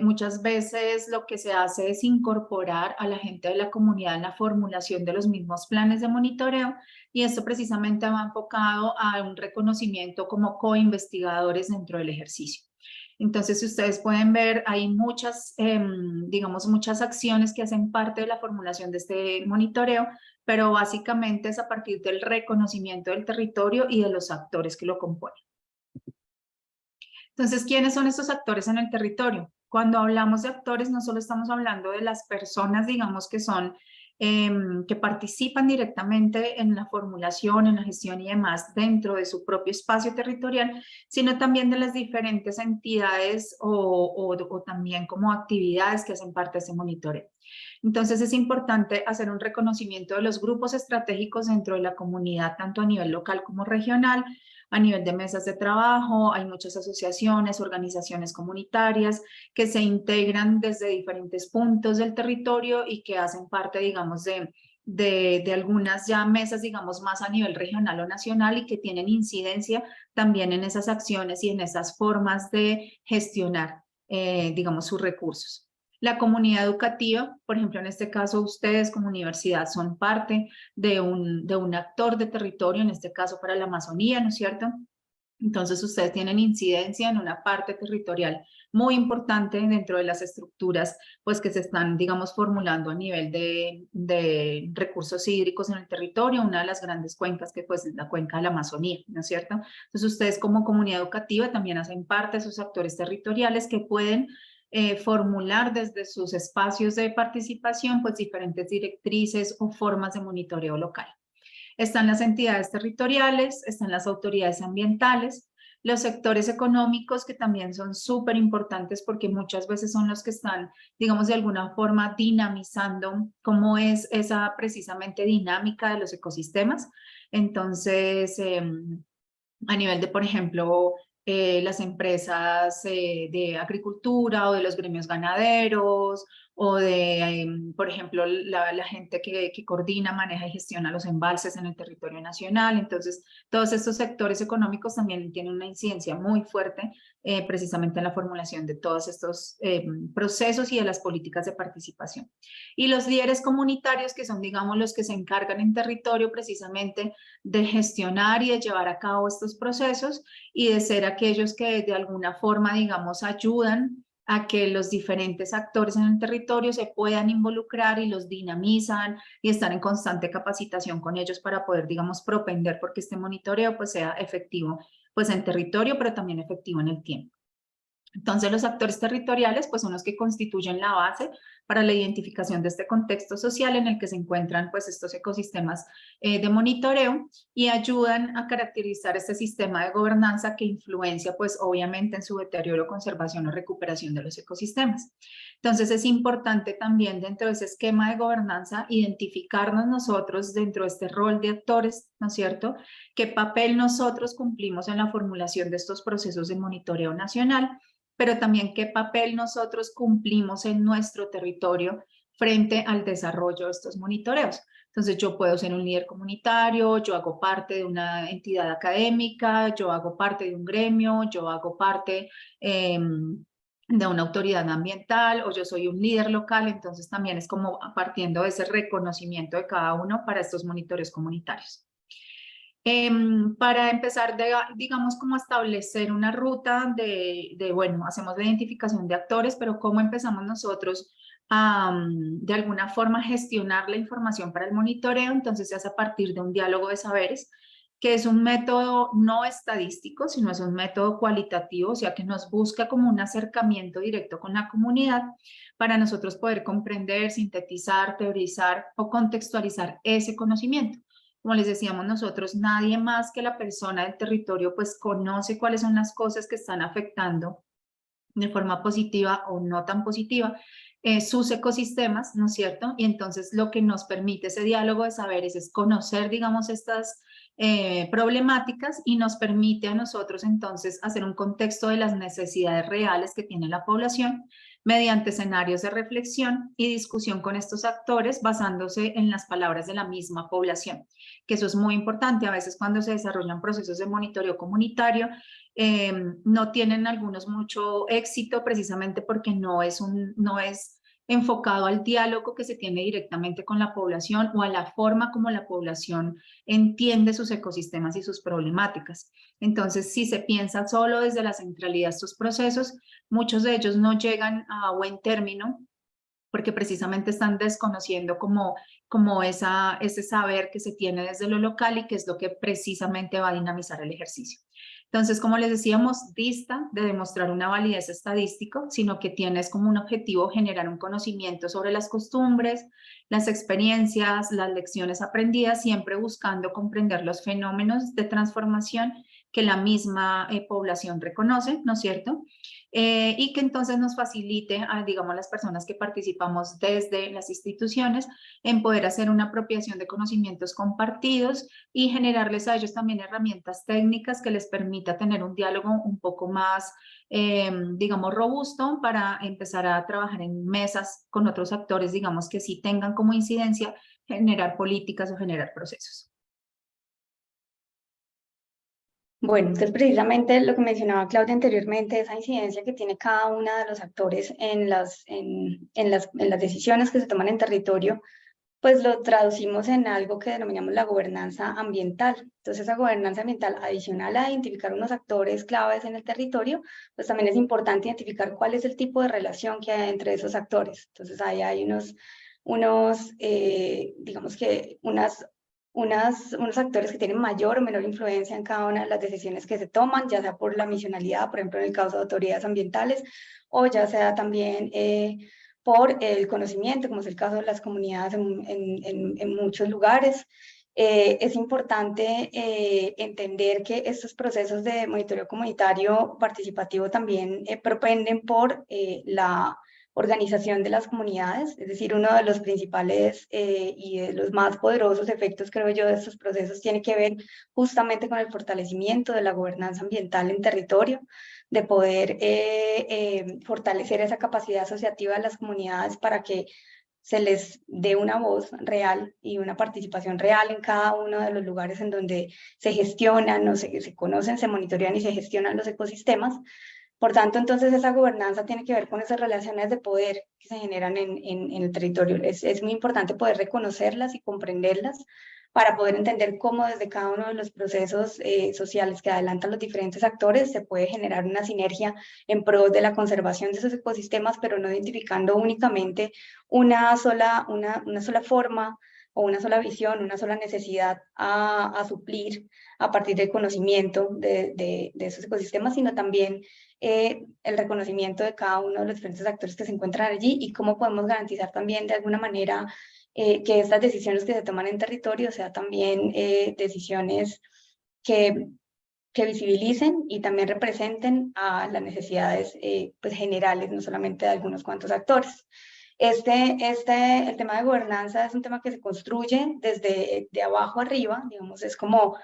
muchas veces lo que se hace es incorporar a la gente de la comunidad en la formulación de los mismos planes de monitoreo, y esto precisamente va enfocado a un reconocimiento como co-investigadores dentro del ejercicio. Entonces, si ustedes pueden ver, hay muchas, digamos, muchas acciones que hacen parte de la formulación de este monitoreo, pero básicamente es a partir del reconocimiento del territorio y de los actores que lo componen. Entonces, ¿quiénes son estos actores en el territorio? Cuando hablamos de actores, no solo estamos hablando de las personas, digamos, que son, que participan directamente en la formulación, en la gestión y demás dentro de su propio espacio territorial, sino también de las diferentes entidades o también como actividades que hacen parte de ese monitoreo. Entonces es importante hacer un reconocimiento de los grupos estratégicos dentro de la comunidad, tanto a nivel local como regional, a nivel de mesas de trabajo. Hay muchas asociaciones, organizaciones comunitarias que se integran desde diferentes puntos del territorio y que hacen parte, digamos, de algunas ya mesas, digamos, más a nivel regional o nacional, y que tienen incidencia también en esas acciones y en esas formas de gestionar, digamos, sus recursos. La comunidad educativa, por ejemplo, en este caso ustedes como universidad son parte de un actor de territorio, en este caso para la Amazonía, ¿no es cierto? Entonces ustedes tienen incidencia en una parte territorial muy importante dentro de las estructuras, pues, que se están, digamos, formulando a nivel de recursos hídricos en el territorio, una de las grandes cuencas que pues es la cuenca de la Amazonía, ¿no es cierto? Entonces ustedes como comunidad educativa también hacen parte de esos actores territoriales que pueden formular desde sus espacios de participación pues diferentes directrices o formas de monitoreo local. Están las entidades territoriales, están las autoridades ambientales, los sectores económicos, que también son súper importantes porque muchas veces son los que están, digamos, de alguna forma dinamizando cómo es esa precisamente dinámica de los ecosistemas. Entonces, a nivel de, por ejemplo, las empresas de agricultura o de los gremios ganaderos, o de, por ejemplo, la gente que coordina, maneja y gestiona los embalses en el territorio nacional. Entonces, todos estos sectores económicos también tienen una incidencia muy fuerte precisamente en la formulación de todos estos procesos y de las políticas de participación. Y los líderes comunitarios, que son, digamos, los que se encargan en territorio precisamente de gestionar y de llevar a cabo estos procesos, y de ser aquellos que de alguna forma, digamos, ayudan a que los diferentes actores en el territorio se puedan involucrar y los dinamizan y están en constante capacitación con ellos para poder, digamos, propender porque este monitoreo pues sea efectivo pues en territorio, pero también efectivo en el tiempo. Entonces, los actores territoriales pues son los que constituyen la base para la identificación de este contexto social en el que se encuentran pues estos ecosistemas de monitoreo, y ayudan a caracterizar este sistema de gobernanza que influencia pues obviamente en su deterioro, conservación o recuperación de los ecosistemas. Entonces, es importante también dentro de ese esquema de gobernanza identificarnos nosotros dentro de este rol de actores, ¿no es cierto? ¿Qué papel nosotros cumplimos en la formulación de estos procesos de monitoreo nacional? Pero también qué papel nosotros cumplimos en nuestro territorio frente al desarrollo de estos monitoreos. Entonces, yo puedo ser un líder comunitario, yo hago parte de una entidad académica, yo hago parte de un gremio, yo hago parte de una autoridad ambiental, o yo soy un líder local. Entonces, también es como partiendo de ese reconocimiento de cada uno para estos monitoreos comunitarios. Para empezar, digamos, como establecer una ruta bueno, hacemos la identificación de actores, pero ¿cómo empezamos nosotros a, de alguna forma, gestionar la información para el monitoreo? Entonces se hace a partir de un diálogo de saberes, que es un método no estadístico, sino es un método cualitativo, o sea que nos busca como un acercamiento directo con la comunidad para nosotros poder comprender, sintetizar, teorizar o contextualizar ese conocimiento. Como les decíamos nosotros, nadie más que la persona del territorio pues conoce cuáles son las cosas que están afectando de forma positiva o no tan positiva sus ecosistemas, ¿no es cierto? Y entonces lo que nos permite ese diálogo de saberes es conocer, digamos, estas problemáticas, y nos permite a nosotros entonces hacer un contexto de las necesidades reales que tiene la población mediante escenarios de reflexión y discusión con estos actores basándose en las palabras de la misma población, que eso es muy importante. A veces cuando se desarrollan procesos de monitoreo comunitario, no tienen algunos mucho éxito precisamente porque no es enfocado al diálogo que se tiene directamente con la población o a la forma como la población entiende sus ecosistemas y sus problemáticas. Entonces, si se piensa solo desde la centralidad de estos procesos, muchos de ellos no llegan a buen término porque precisamente están desconociendo como ese saber que se tiene desde lo local y que es lo que precisamente va a dinamizar el ejercicio. Entonces, como les decíamos, dista de demostrar una validez estadística, sino que tienes como un objetivo generar un conocimiento sobre las costumbres, las experiencias, las lecciones aprendidas, siempre buscando comprender los fenómenos de transformación que la misma población reconoce, ¿no es cierto? Y que entonces nos facilite a, digamos, las personas que participamos desde las instituciones en poder hacer una apropiación de conocimientos compartidos y generarles a ellos también herramientas técnicas que les permita tener un diálogo un poco más, digamos, robusto para empezar a trabajar en mesas con otros actores, digamos, que sí tengan como incidencia generar políticas o generar procesos. Bueno, entonces precisamente lo que mencionaba Claudia anteriormente, esa incidencia que tiene cada uno de los actores en las decisiones que se toman en territorio, pues lo traducimos en algo que denominamos la gobernanza ambiental. Entonces, esa gobernanza ambiental, adicional a identificar unos actores claves en el territorio, pues también es importante identificar cuál es el tipo de relación que hay entre esos actores. Entonces, ahí hay digamos que unos actores que tienen mayor o menor influencia en cada una de las decisiones que se toman, ya sea por la misionalidad, por ejemplo, en el caso de autoridades ambientales, o ya sea también por el conocimiento, como es el caso de las comunidades en muchos lugares. Es importante entender que estos procesos de monitoreo comunitario participativo también propenden por la organización de las comunidades, es decir, uno de los principales y de los más poderosos efectos, creo yo, de estos procesos tiene que ver justamente con el fortalecimiento de la gobernanza ambiental en territorio, de poder fortalecer esa capacidad asociativa de las comunidades para que se les dé una voz real y una participación real en cada uno de los lugares en donde se gestionan, o se conocen, se monitorean y se gestionan los ecosistemas. Por tanto, entonces esa gobernanza tiene que ver con esas relaciones de poder que se generan en el territorio. Es muy importante poder reconocerlas y comprenderlas para poder entender cómo desde cada uno de los procesos sociales que adelantan los diferentes actores se puede generar una sinergia en pro de la conservación de esos ecosistemas, pero no identificando únicamente una sola forma o una sola visión, una sola necesidad a suplir a partir del conocimiento de esos ecosistemas, sino también el reconocimiento de cada uno de los diferentes actores que se encuentran allí y cómo podemos garantizar también de alguna manera que estas decisiones que se toman en territorio sean también decisiones que visibilicen y también representen a las necesidades pues generales, no solamente de algunos cuantos actores. El tema de gobernanza es un tema que se construye desde de abajo arriba, digamos, es como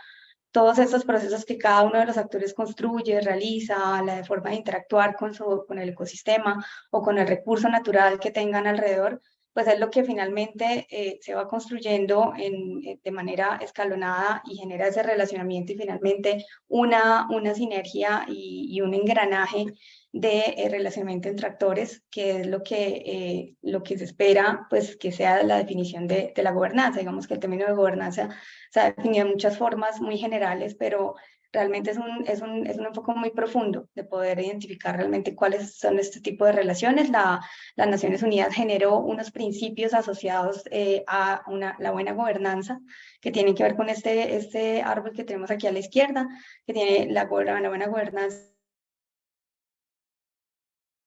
todos estos procesos que cada uno de los actores construye, realiza, la forma de interactuar con el ecosistema o con el recurso natural que tengan alrededor, pues es lo que finalmente se va construyendo de manera escalonada y genera ese relacionamiento y finalmente una sinergia y un engranaje de relacionamiento entre actores, que es lo que se espera, pues que sea la definición de la gobernanza. Digamos que el término de gobernanza se ha definido de muchas formas muy generales, pero realmente es un enfoque muy profundo de poder identificar realmente cuáles son este tipo de relaciones. Las Naciones Unidas generó unos principios asociados a la buena gobernanza, que tienen que ver con este árbol que tenemos aquí a la izquierda, que tiene la buena gobernanza.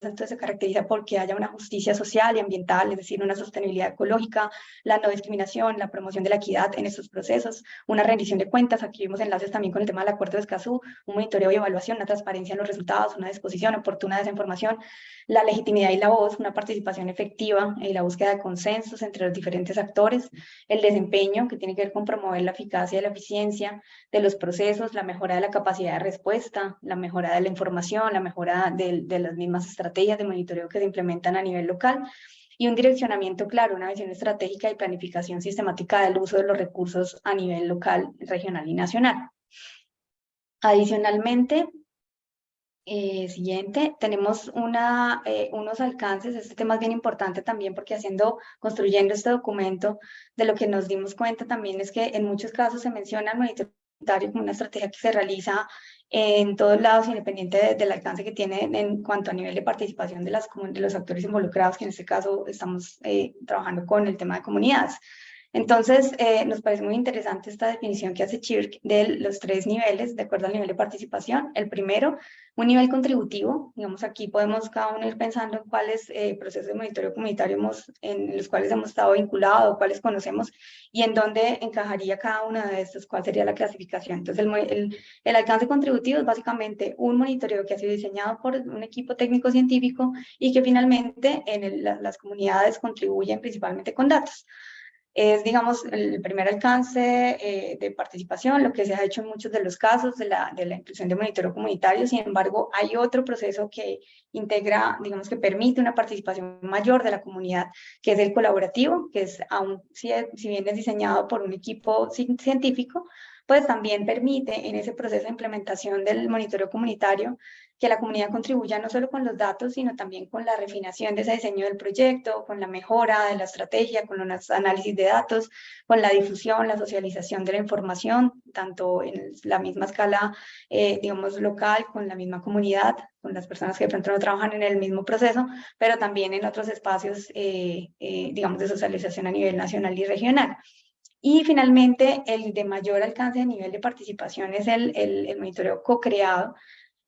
Entonces se caracteriza porque haya una justicia social y ambiental, es decir, una sostenibilidad ecológica, la no discriminación, la promoción de la equidad en estos procesos, una rendición de cuentas, aquí vimos enlaces también con el tema del acuerdo de Escazú, un monitoreo y evaluación, una transparencia en los resultados, una disposición oportuna de esa información, la legitimidad y la voz, una participación efectiva y la búsqueda de consensos entre los diferentes actores, el desempeño, que tiene que ver con promover la eficacia y la eficiencia de los procesos, la mejora de la capacidad de respuesta, la mejora de la información, la mejora de las mismas estrategias de monitoreo que se implementan a nivel local y un direccionamiento claro, una visión estratégica y planificación sistemática del uso de los recursos a nivel local, regional y nacional. Adicionalmente, Siguiente, tenemos unos alcances. Este tema es bien importante también porque construyendo este documento, de lo que nos dimos cuenta también es que en muchos casos se menciona el monitoreo comunitario como una estrategia que se realiza en todos lados, independiente del alcance que tiene en cuanto a nivel de participación de los actores involucrados, que en este caso estamos trabajando con el tema de comunidades. Entonces, nos parece muy interesante esta definición que hace Chirk de los 3 niveles, de acuerdo al nivel de participación. El primero, un nivel contributivo. Digamos, aquí podemos cada uno ir pensando en cuáles procesos de monitoreo comunitario en los cuales hemos estado vinculados, cuáles conocemos y en dónde encajaría cada una de estos, cuál sería la clasificación. Entonces, el alcance contributivo es básicamente un monitoreo que ha sido diseñado por un equipo técnico-científico y que finalmente las comunidades contribuyen principalmente con datos. Es, digamos, el primer alcance de participación, lo que se ha hecho en muchos de los casos de la inclusión de monitoreo comunitario. Sin embargo, hay otro proceso que integra, digamos, que permite una participación mayor de la comunidad, que es el colaborativo, que es, aún si bien es diseñado por un equipo científico, pues también permite en ese proceso de implementación del monitoreo comunitario que la comunidad contribuya no solo con los datos, sino también con la refinación de ese diseño del proyecto, con la mejora de la estrategia, con los análisis de datos, con la difusión, la socialización de la información, tanto en la misma escala, digamos, local, con la misma comunidad, con las personas que de pronto no trabajan en el mismo proceso, pero también en otros espacios, digamos, de socialización a nivel nacional y regional. Y finalmente, el de mayor alcance a nivel de participación es el monitoreo co-creado,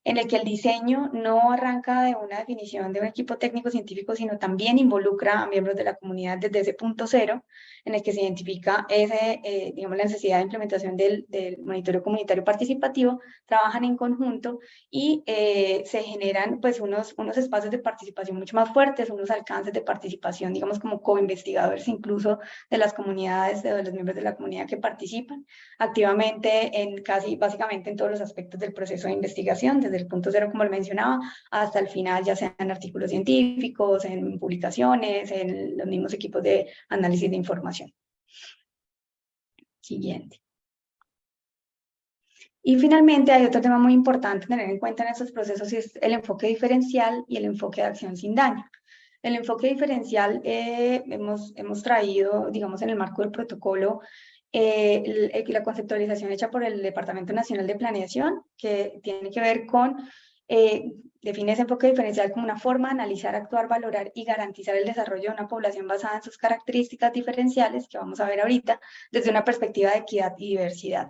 en el que el diseño no arranca de una definición de un equipo técnico-científico, sino también involucra a miembros de la comunidad desde ese punto cero, en el que se identifica digamos, la necesidad de implementación del monitoreo comunitario participativo, trabajan en conjunto y se generan pues unos espacios de participación mucho más fuertes, unos alcances de participación, digamos, como co-investigadores incluso de las comunidades, de los miembros de la comunidad que participan activamente en básicamente en todos los aspectos del proceso de investigación, desde el punto cero, como lo mencionaba, hasta el final, ya sean en artículos científicos, en publicaciones, en los mismos equipos de análisis de información. Siguiente. Y finalmente hay otro tema muy importante tener en cuenta en estos procesos y es el enfoque diferencial y el enfoque de acción sin daño. El enfoque diferencial hemos traído, digamos, en el marco del protocolo, la conceptualización hecha por el Departamento Nacional de Planeación, que tiene que ver con, define ese enfoque diferencial como una forma de analizar, actuar, valorar y garantizar el desarrollo de una población basada en sus características diferenciales, que vamos a ver ahorita, desde una perspectiva de equidad y diversidad.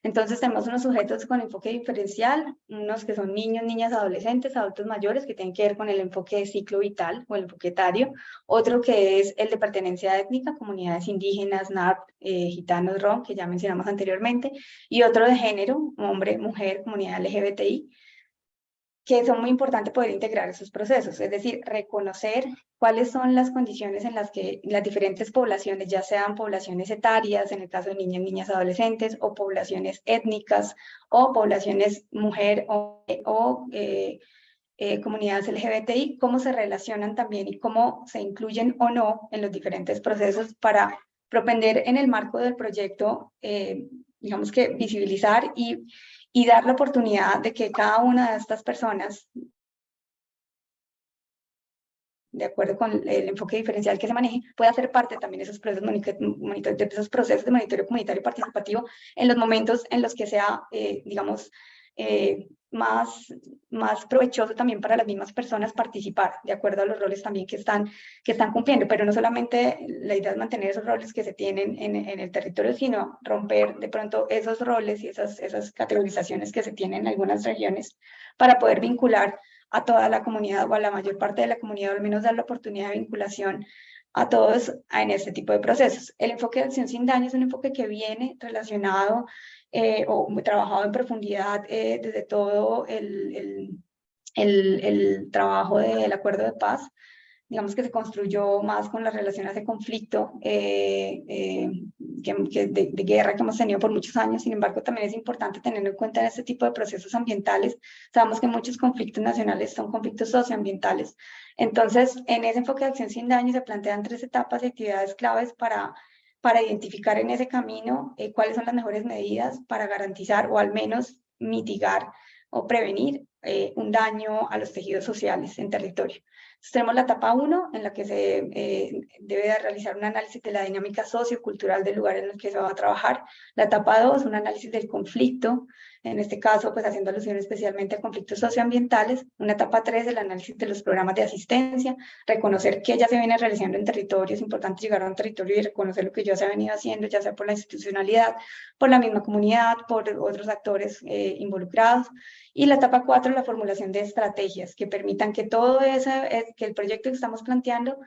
Entonces tenemos unos sujetos con enfoque diferencial, unos que son niños, niñas, adolescentes, adultos mayores, que tienen que ver con el enfoque de ciclo vital o el enfoque etario, otro que es el de pertenencia étnica, comunidades indígenas, NARP, gitanos, ROM, que ya mencionamos anteriormente, y otro de género, hombre, mujer, comunidad LGBTI, que son muy importantes poder integrar esos procesos, es decir, reconocer cuáles son las condiciones en las que las diferentes poblaciones, ya sean poblaciones etarias, en el caso de niños, niñas, adolescentes, o poblaciones étnicas, o poblaciones mujer o comunidades LGBTI, cómo se relacionan también y cómo se incluyen o no en los diferentes procesos para propender en el marco del proyecto, digamos que visibilizar y dar la oportunidad de que cada una de estas personas, de acuerdo con el enfoque diferencial que se maneje, pueda ser parte también de esos procesos de monitoreo comunitario participativo en los momentos en los que sea, digamos, más provechoso también para las mismas personas participar, de acuerdo a los roles también que están cumpliendo, pero no solamente la idea es mantener esos roles que se tienen en el territorio, sino romper de pronto esos roles y esas categorizaciones que se tienen en algunas regiones para poder vincular a toda la comunidad o a la mayor parte de la comunidad, o al menos dar la oportunidad de vinculación a todos en este tipo de procesos. El enfoque de acción sin daño es un enfoque que viene relacionado o trabajado en profundidad desde todo el trabajo del acuerdo de paz, digamos que se construyó más con las relaciones de conflicto, de guerra que hemos tenido por muchos años. Sin embargo, también es importante tener en cuenta en este tipo de procesos ambientales. Sabemos que muchos conflictos nacionales son conflictos socioambientales. Entonces, en ese enfoque de acción sin daño se plantean 3 etapas de actividades claves para identificar en ese camino cuáles son las mejores medidas para garantizar o al menos mitigar o prevenir un daño a los tejidos sociales en territorio. Entonces, tenemos la etapa 1, en la que se debe de realizar un análisis de la dinámica sociocultural del lugar en el que se va a trabajar. La etapa 2, un análisis del conflicto, en este caso, pues haciendo alusión especialmente a conflictos socioambientales. Una etapa 3, el análisis de los programas de asistencia, reconocer qué ya se viene realizando en territorio. Es importante llegar a un territorio y reconocer lo que ya se ha venido haciendo, ya sea por la institucionalidad, por la misma comunidad, por otros actores involucrados. Y la etapa 4, la formulación de estrategias que permitan que todo que el proyecto que estamos planteando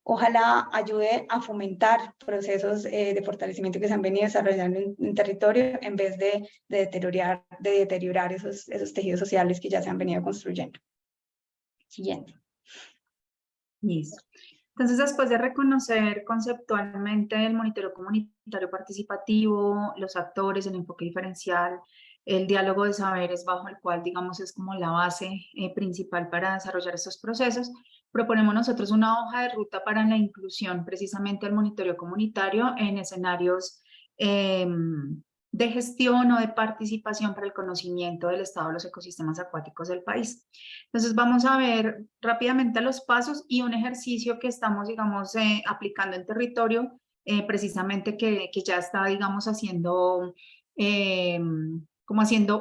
ojalá ayude a fomentar procesos de fortalecimiento que se han venido desarrollando en territorio en vez de deteriorar esos tejidos sociales que ya se han venido construyendo. Siguiente. Listo. Entonces, después de reconocer conceptualmente el monitoreo comunitario participativo, los actores, el enfoque diferencial, el diálogo de saberes bajo el cual, digamos, es como la base principal para desarrollar estos procesos, proponemos nosotros una hoja de ruta para la inclusión precisamente del monitoreo comunitario en escenarios de gestión o de participación para el conocimiento del estado de los ecosistemas acuáticos del país. Entonces vamos a ver rápidamente los pasos y un ejercicio que estamos, digamos, aplicando en territorio, precisamente que ya está, digamos, haciendo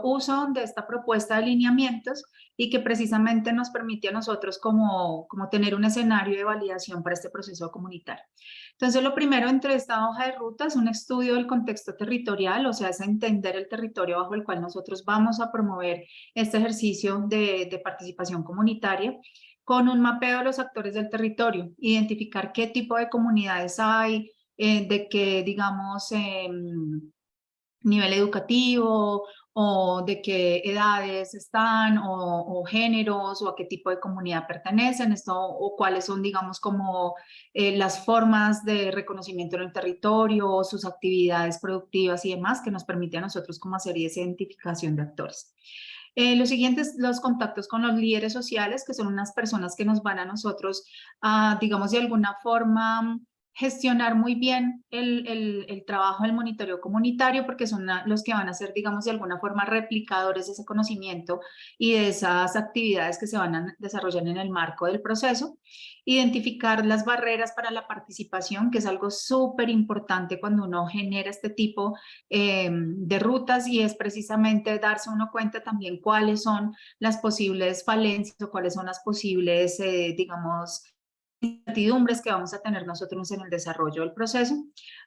uso de esta propuesta de lineamientos y que precisamente nos permite a nosotros como tener un escenario de validación para este proceso comunitario. Entonces, lo primero entre esta hoja de ruta es un estudio del contexto territorial, o sea, es entender el territorio bajo el cual nosotros vamos a promover este ejercicio de participación comunitaria, con un mapeo de los actores del territorio, identificar qué tipo de comunidades hay, de qué, digamos, nivel educativo o de qué edades están o géneros o a qué tipo de comunidad pertenecen, o cuáles son, digamos, como las formas de reconocimiento en el territorio, sus actividades productivas y demás que nos permite a nosotros como hacer esa identificación de actores. Lo siguiente es los contactos con los líderes sociales, que son unas personas que nos van a nosotros, digamos, de alguna forma gestionar muy bien el trabajo del monitoreo comunitario, porque son los que van a ser, digamos, de alguna forma replicadores de ese conocimiento y de esas actividades que se van a desarrollar en el marco del proceso. Identificar las barreras para la participación, que es algo súper importante cuando uno genera este tipo de rutas, y es precisamente darse uno cuenta también cuáles son las posibles falencias o cuáles son las posibles, digamos, incertidumbres que vamos a tener nosotros en el desarrollo del proceso.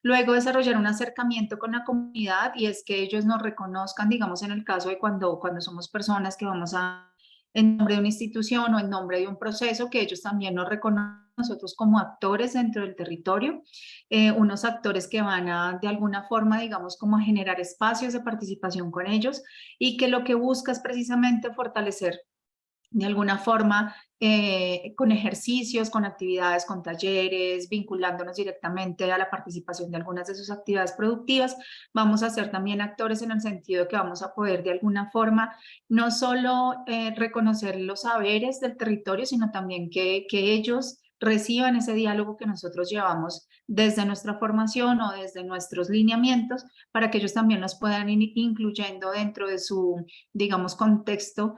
Luego, desarrollar un acercamiento con la comunidad, y es que ellos nos reconozcan, digamos, en el caso de cuando somos personas que vamos en nombre de una institución o en nombre de un proceso, que ellos también nos reconozcan nosotros como actores dentro del territorio, unos actores que van a, de alguna forma, digamos, como a generar espacios de participación con ellos, y que lo que busca es precisamente fortalecer de alguna forma, con ejercicios, con actividades, con talleres, vinculándonos directamente a la participación de algunas de sus actividades productivas. Vamos a ser también actores en el sentido que vamos a poder de alguna forma no solo reconocer los saberes del territorio, sino también que ellos reciban ese diálogo que nosotros llevamos desde nuestra formación o desde nuestros lineamientos, para que ellos también nos puedan ir incluyendo dentro de su, digamos, contexto,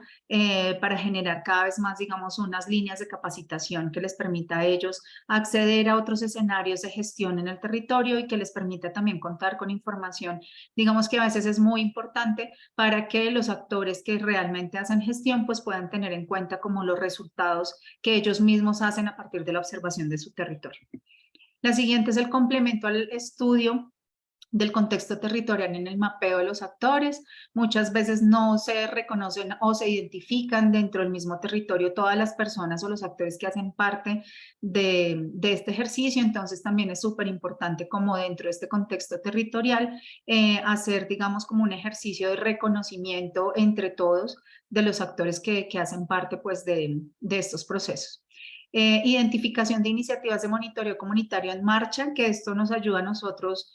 para generar cada vez más, digamos, unas líneas de capacitación que les permita a ellos acceder a otros escenarios de gestión en el territorio y que les permita también contar con información, digamos, que a veces es muy importante para que los actores que realmente hacen gestión pues puedan tener en cuenta como los resultados que ellos mismos hacen a partir de la observación de su territorio. La siguiente es el complemento al estudio del contexto territorial en el mapeo de los actores. Muchas veces no se reconocen o se identifican dentro del mismo territorio todas las personas o los actores que hacen parte de este ejercicio, entonces también es súper importante como dentro de este contexto territorial hacer, digamos, como un ejercicio de reconocimiento entre todos de los actores que hacen parte pues de estos procesos. Identificación de iniciativas de monitoreo comunitario en marcha, que esto nos ayuda a nosotros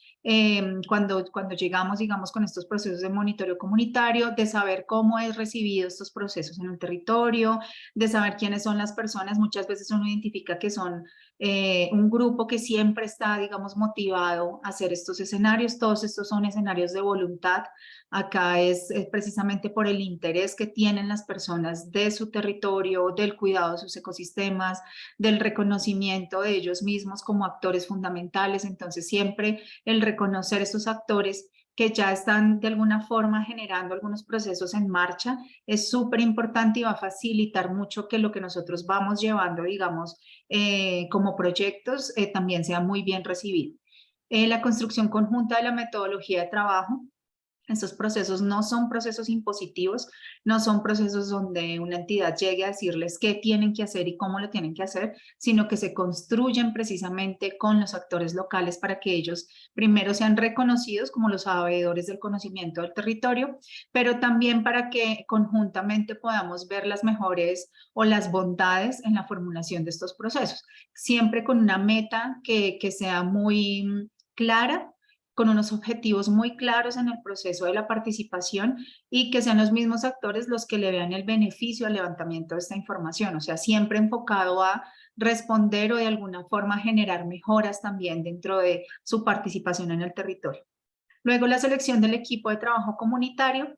cuando llegamos, digamos, con estos procesos de monitoreo comunitario, de saber cómo es recibido estos procesos en el territorio, de saber quiénes son las personas. Muchas veces uno identifica que son un grupo que siempre está, digamos, motivado a hacer estos escenarios. Todos estos son escenarios de voluntad. Acá es precisamente por el interés que tienen las personas de su territorio, del cuidado de sus ecosistemas, del reconocimiento de ellos mismos como actores fundamentales. Entonces, siempre el reconocer estos actores que ya están de alguna forma generando algunos procesos en marcha es súper importante y va a facilitar mucho que lo que nosotros vamos llevando, digamos, como proyectos también sea muy bien recibido. La construcción conjunta de la metodología de trabajo. Estos procesos no son procesos impositivos, no son procesos donde una entidad llegue a decirles qué tienen que hacer y cómo lo tienen que hacer, sino que se construyen precisamente con los actores locales para que ellos primero sean reconocidos como los sabedores del conocimiento del territorio, pero también para que conjuntamente podamos ver las mejores o las bondades en la formulación de estos procesos, siempre con una meta que sea muy clara, con unos objetivos muy claros en el proceso de la participación y que sean los mismos actores los que le vean el beneficio al levantamiento de esta información, o sea, siempre enfocado a responder o de alguna forma generar mejoras también dentro de su participación en el territorio. Luego, la selección del equipo de trabajo comunitario,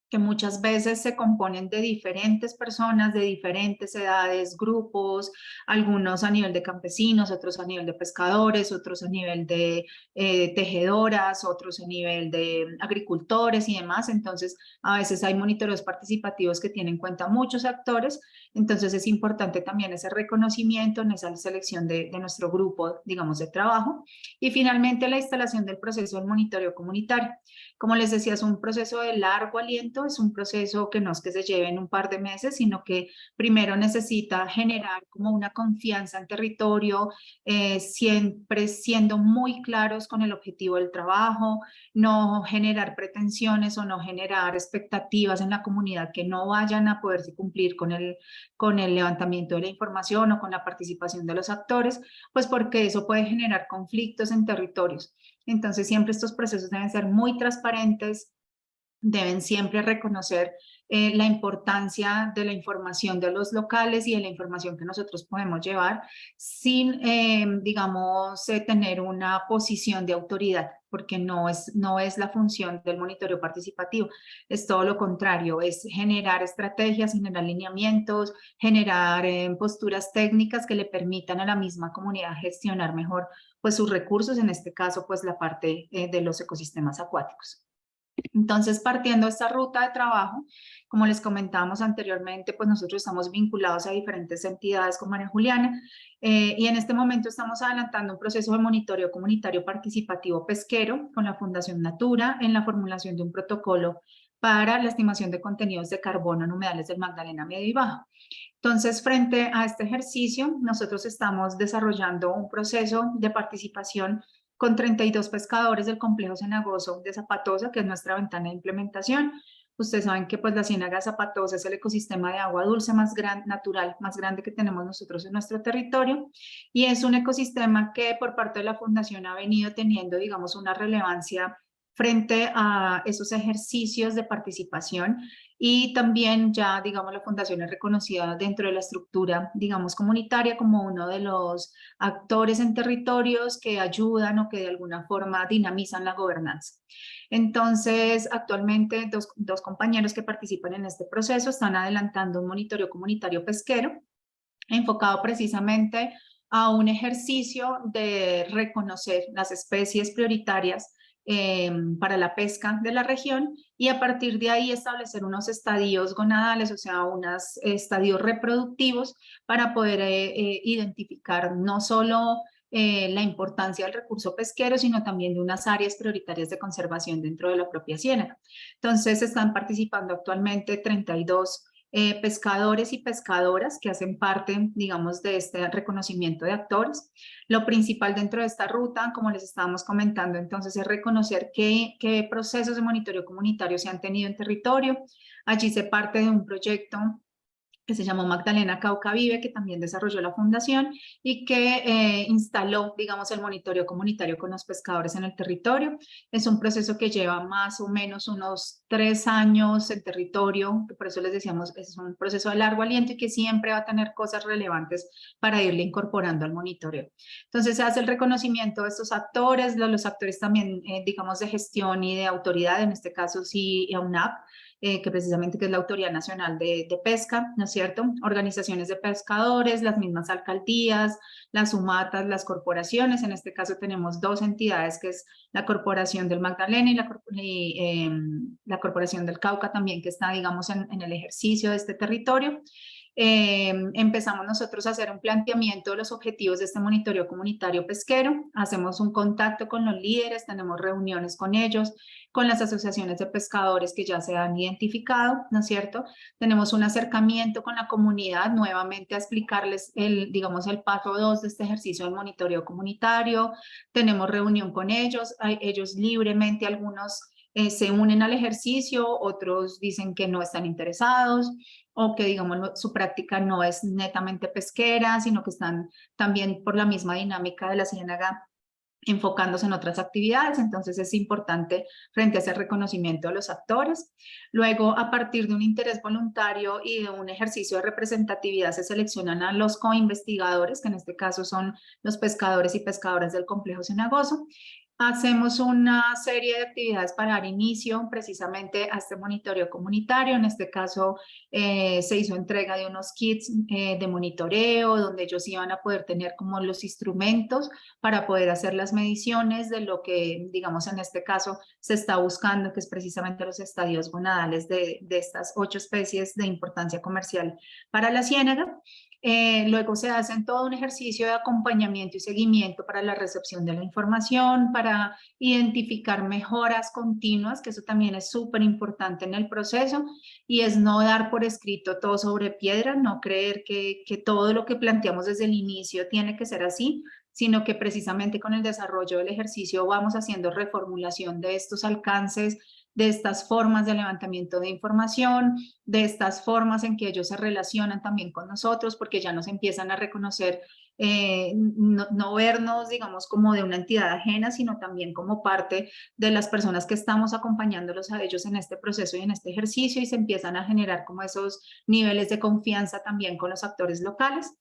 que muchas veces se componen de diferentes personas, de diferentes edades, grupos, algunos a nivel de campesinos, otros a nivel de pescadores, otros a nivel de tejedoras, otros a nivel de agricultores y demás. Entonces, a veces hay monitoreos participativos que tienen en cuenta muchos actores, entonces es importante también ese reconocimiento en esa selección de nuestro grupo, digamos, de trabajo. Y finalmente, la instalación del proceso del monitoreo comunitario. Como les decía, es un proceso de largo aliento, es un proceso que no es que se lleve en un par de meses, sino que primero necesita generar como una confianza en territorio, siempre siendo muy claros con el objetivo del trabajo, no generar pretensiones o no generar expectativas en la comunidad que no vayan a poderse cumplir con el levantamiento de la información o con la participación de los actores, pues porque eso puede generar conflictos en territorios. Entonces, siempre estos procesos deben ser muy transparentes, deben siempre reconocer la importancia de la información de los locales y de la información que nosotros podemos llevar sin, digamos, tener una posición de autoridad, porque no es la función del monitoreo participativo, es todo lo contrario, es generar estrategias, generar lineamientos, generar posturas técnicas que le permitan a la misma comunidad gestionar mejor pues sus recursos, en este caso pues la parte de los ecosistemas acuáticos. Entonces, partiendo de esta ruta de trabajo, como les comentábamos anteriormente, pues nosotros estamos vinculados a diferentes entidades con María Juliana y en este momento estamos adelantando un proceso de monitoreo comunitario participativo pesquero con la Fundación Natura en la formulación de un protocolo para la estimación de contenidos de carbono en humedales del Magdalena Medio y Bajo. Entonces, frente a este ejercicio, nosotros estamos desarrollando un proceso de participación con 32 pescadores del complejo cenagoso de Zapatosa, que es nuestra ventana de implementación. Ustedes saben que pues la ciénaga Zapatosa es el ecosistema de agua dulce más natural, más grande que tenemos nosotros en nuestro territorio, y es un ecosistema que por parte de la Fundación ha venido teniendo, digamos, una relevancia frente a esos ejercicios de participación y también ya, digamos, la Fundación es reconocida dentro de la estructura, digamos, comunitaria como uno de los actores en territorios que ayudan o que de alguna forma dinamizan la gobernanza. Entonces, actualmente dos compañeros que participan en este proceso están adelantando un monitoreo comunitario pesquero enfocado precisamente a un ejercicio de reconocer las especies prioritarias para la pesca de la región y a partir de ahí establecer unos estadios gonadales, o sea, unos estadios reproductivos para poder identificar no solo la importancia del recurso pesquero, sino también de unas áreas prioritarias de conservación dentro de la propia ciénaga. Entonces, están participando actualmente 32 pescadores y pescadoras que hacen parte, digamos, de este reconocimiento de actores. Lo principal dentro de esta ruta, como les estábamos comentando, entonces es reconocer qué procesos de monitoreo comunitario se han tenido en territorio. Allí se parte de un proyecto que se llamó Magdalena Cauca Vive, que también desarrolló la fundación y que instaló, digamos, el monitoreo comunitario con los pescadores en el territorio. Es un proceso que lleva más o menos unos 3 años en territorio, por eso les decíamos, es un proceso de largo aliento y que siempre va a tener cosas relevantes para irle incorporando al monitoreo. Entonces se hace el reconocimiento de estos actores, los actores también, digamos, de gestión y de autoridad, en este caso sí, UNAP, que precisamente que es la Autoridad Nacional de Pesca, ¿no es cierto? Organizaciones de pescadores, las mismas alcaldías, las UMATAs, las corporaciones. En este caso tenemos 2 entidades, que es la Corporación del Magdalena y la Corporación del Cauca también, que está, digamos, en el ejercicio de este territorio. Empezamos nosotros a hacer un planteamiento de los objetivos de este monitoreo comunitario pesquero, hacemos un contacto con los líderes, tenemos reuniones con ellos, con las asociaciones de pescadores que ya se han identificado, ¿no es cierto? Tenemos un acercamiento con la comunidad, nuevamente a explicarles digamos, el paso 2 de este ejercicio del monitoreo comunitario, tenemos reunión con ellos, ellos libremente, algunos se unen al ejercicio, otros dicen que no están interesados, o que, digamos, su práctica no es netamente pesquera, sino que están también por la misma dinámica de la ciénaga enfocándose en otras actividades. Entonces es importante frente a ese reconocimiento de los actores. Luego, a partir de un interés voluntario y de un ejercicio de representatividad, se seleccionan a los coinvestigadores, que en este caso son los pescadores y pescadoras del complejo cenagoso. Hacemos una serie de actividades para dar inicio precisamente a este monitoreo comunitario. En este caso se hizo entrega de unos kits de monitoreo donde ellos iban a poder tener como los instrumentos para poder hacer las mediciones de lo que, digamos, en este caso se está buscando, que es precisamente los estadios gonadales de estas 8 especies de importancia comercial para la ciénaga. Luego se hacen todo un ejercicio de acompañamiento y seguimiento para la recepción de la información, para identificar mejoras continuas, que eso también es súper importante en el proceso, y es no dar por escrito todo sobre piedra, no creer que todo lo que planteamos desde el inicio tiene que ser así, sino que precisamente con el desarrollo del ejercicio vamos haciendo reformulación de estos alcances, de estas formas de levantamiento de información, de estas formas en que ellos se relacionan también con nosotros, porque ya nos empiezan a reconocer, no vernos, digamos, como de una entidad ajena, sino también como parte de las personas que estamos acompañándolos a ellos en este proceso y en este ejercicio, y se empiezan a generar como esos niveles de confianza también con los actores locales.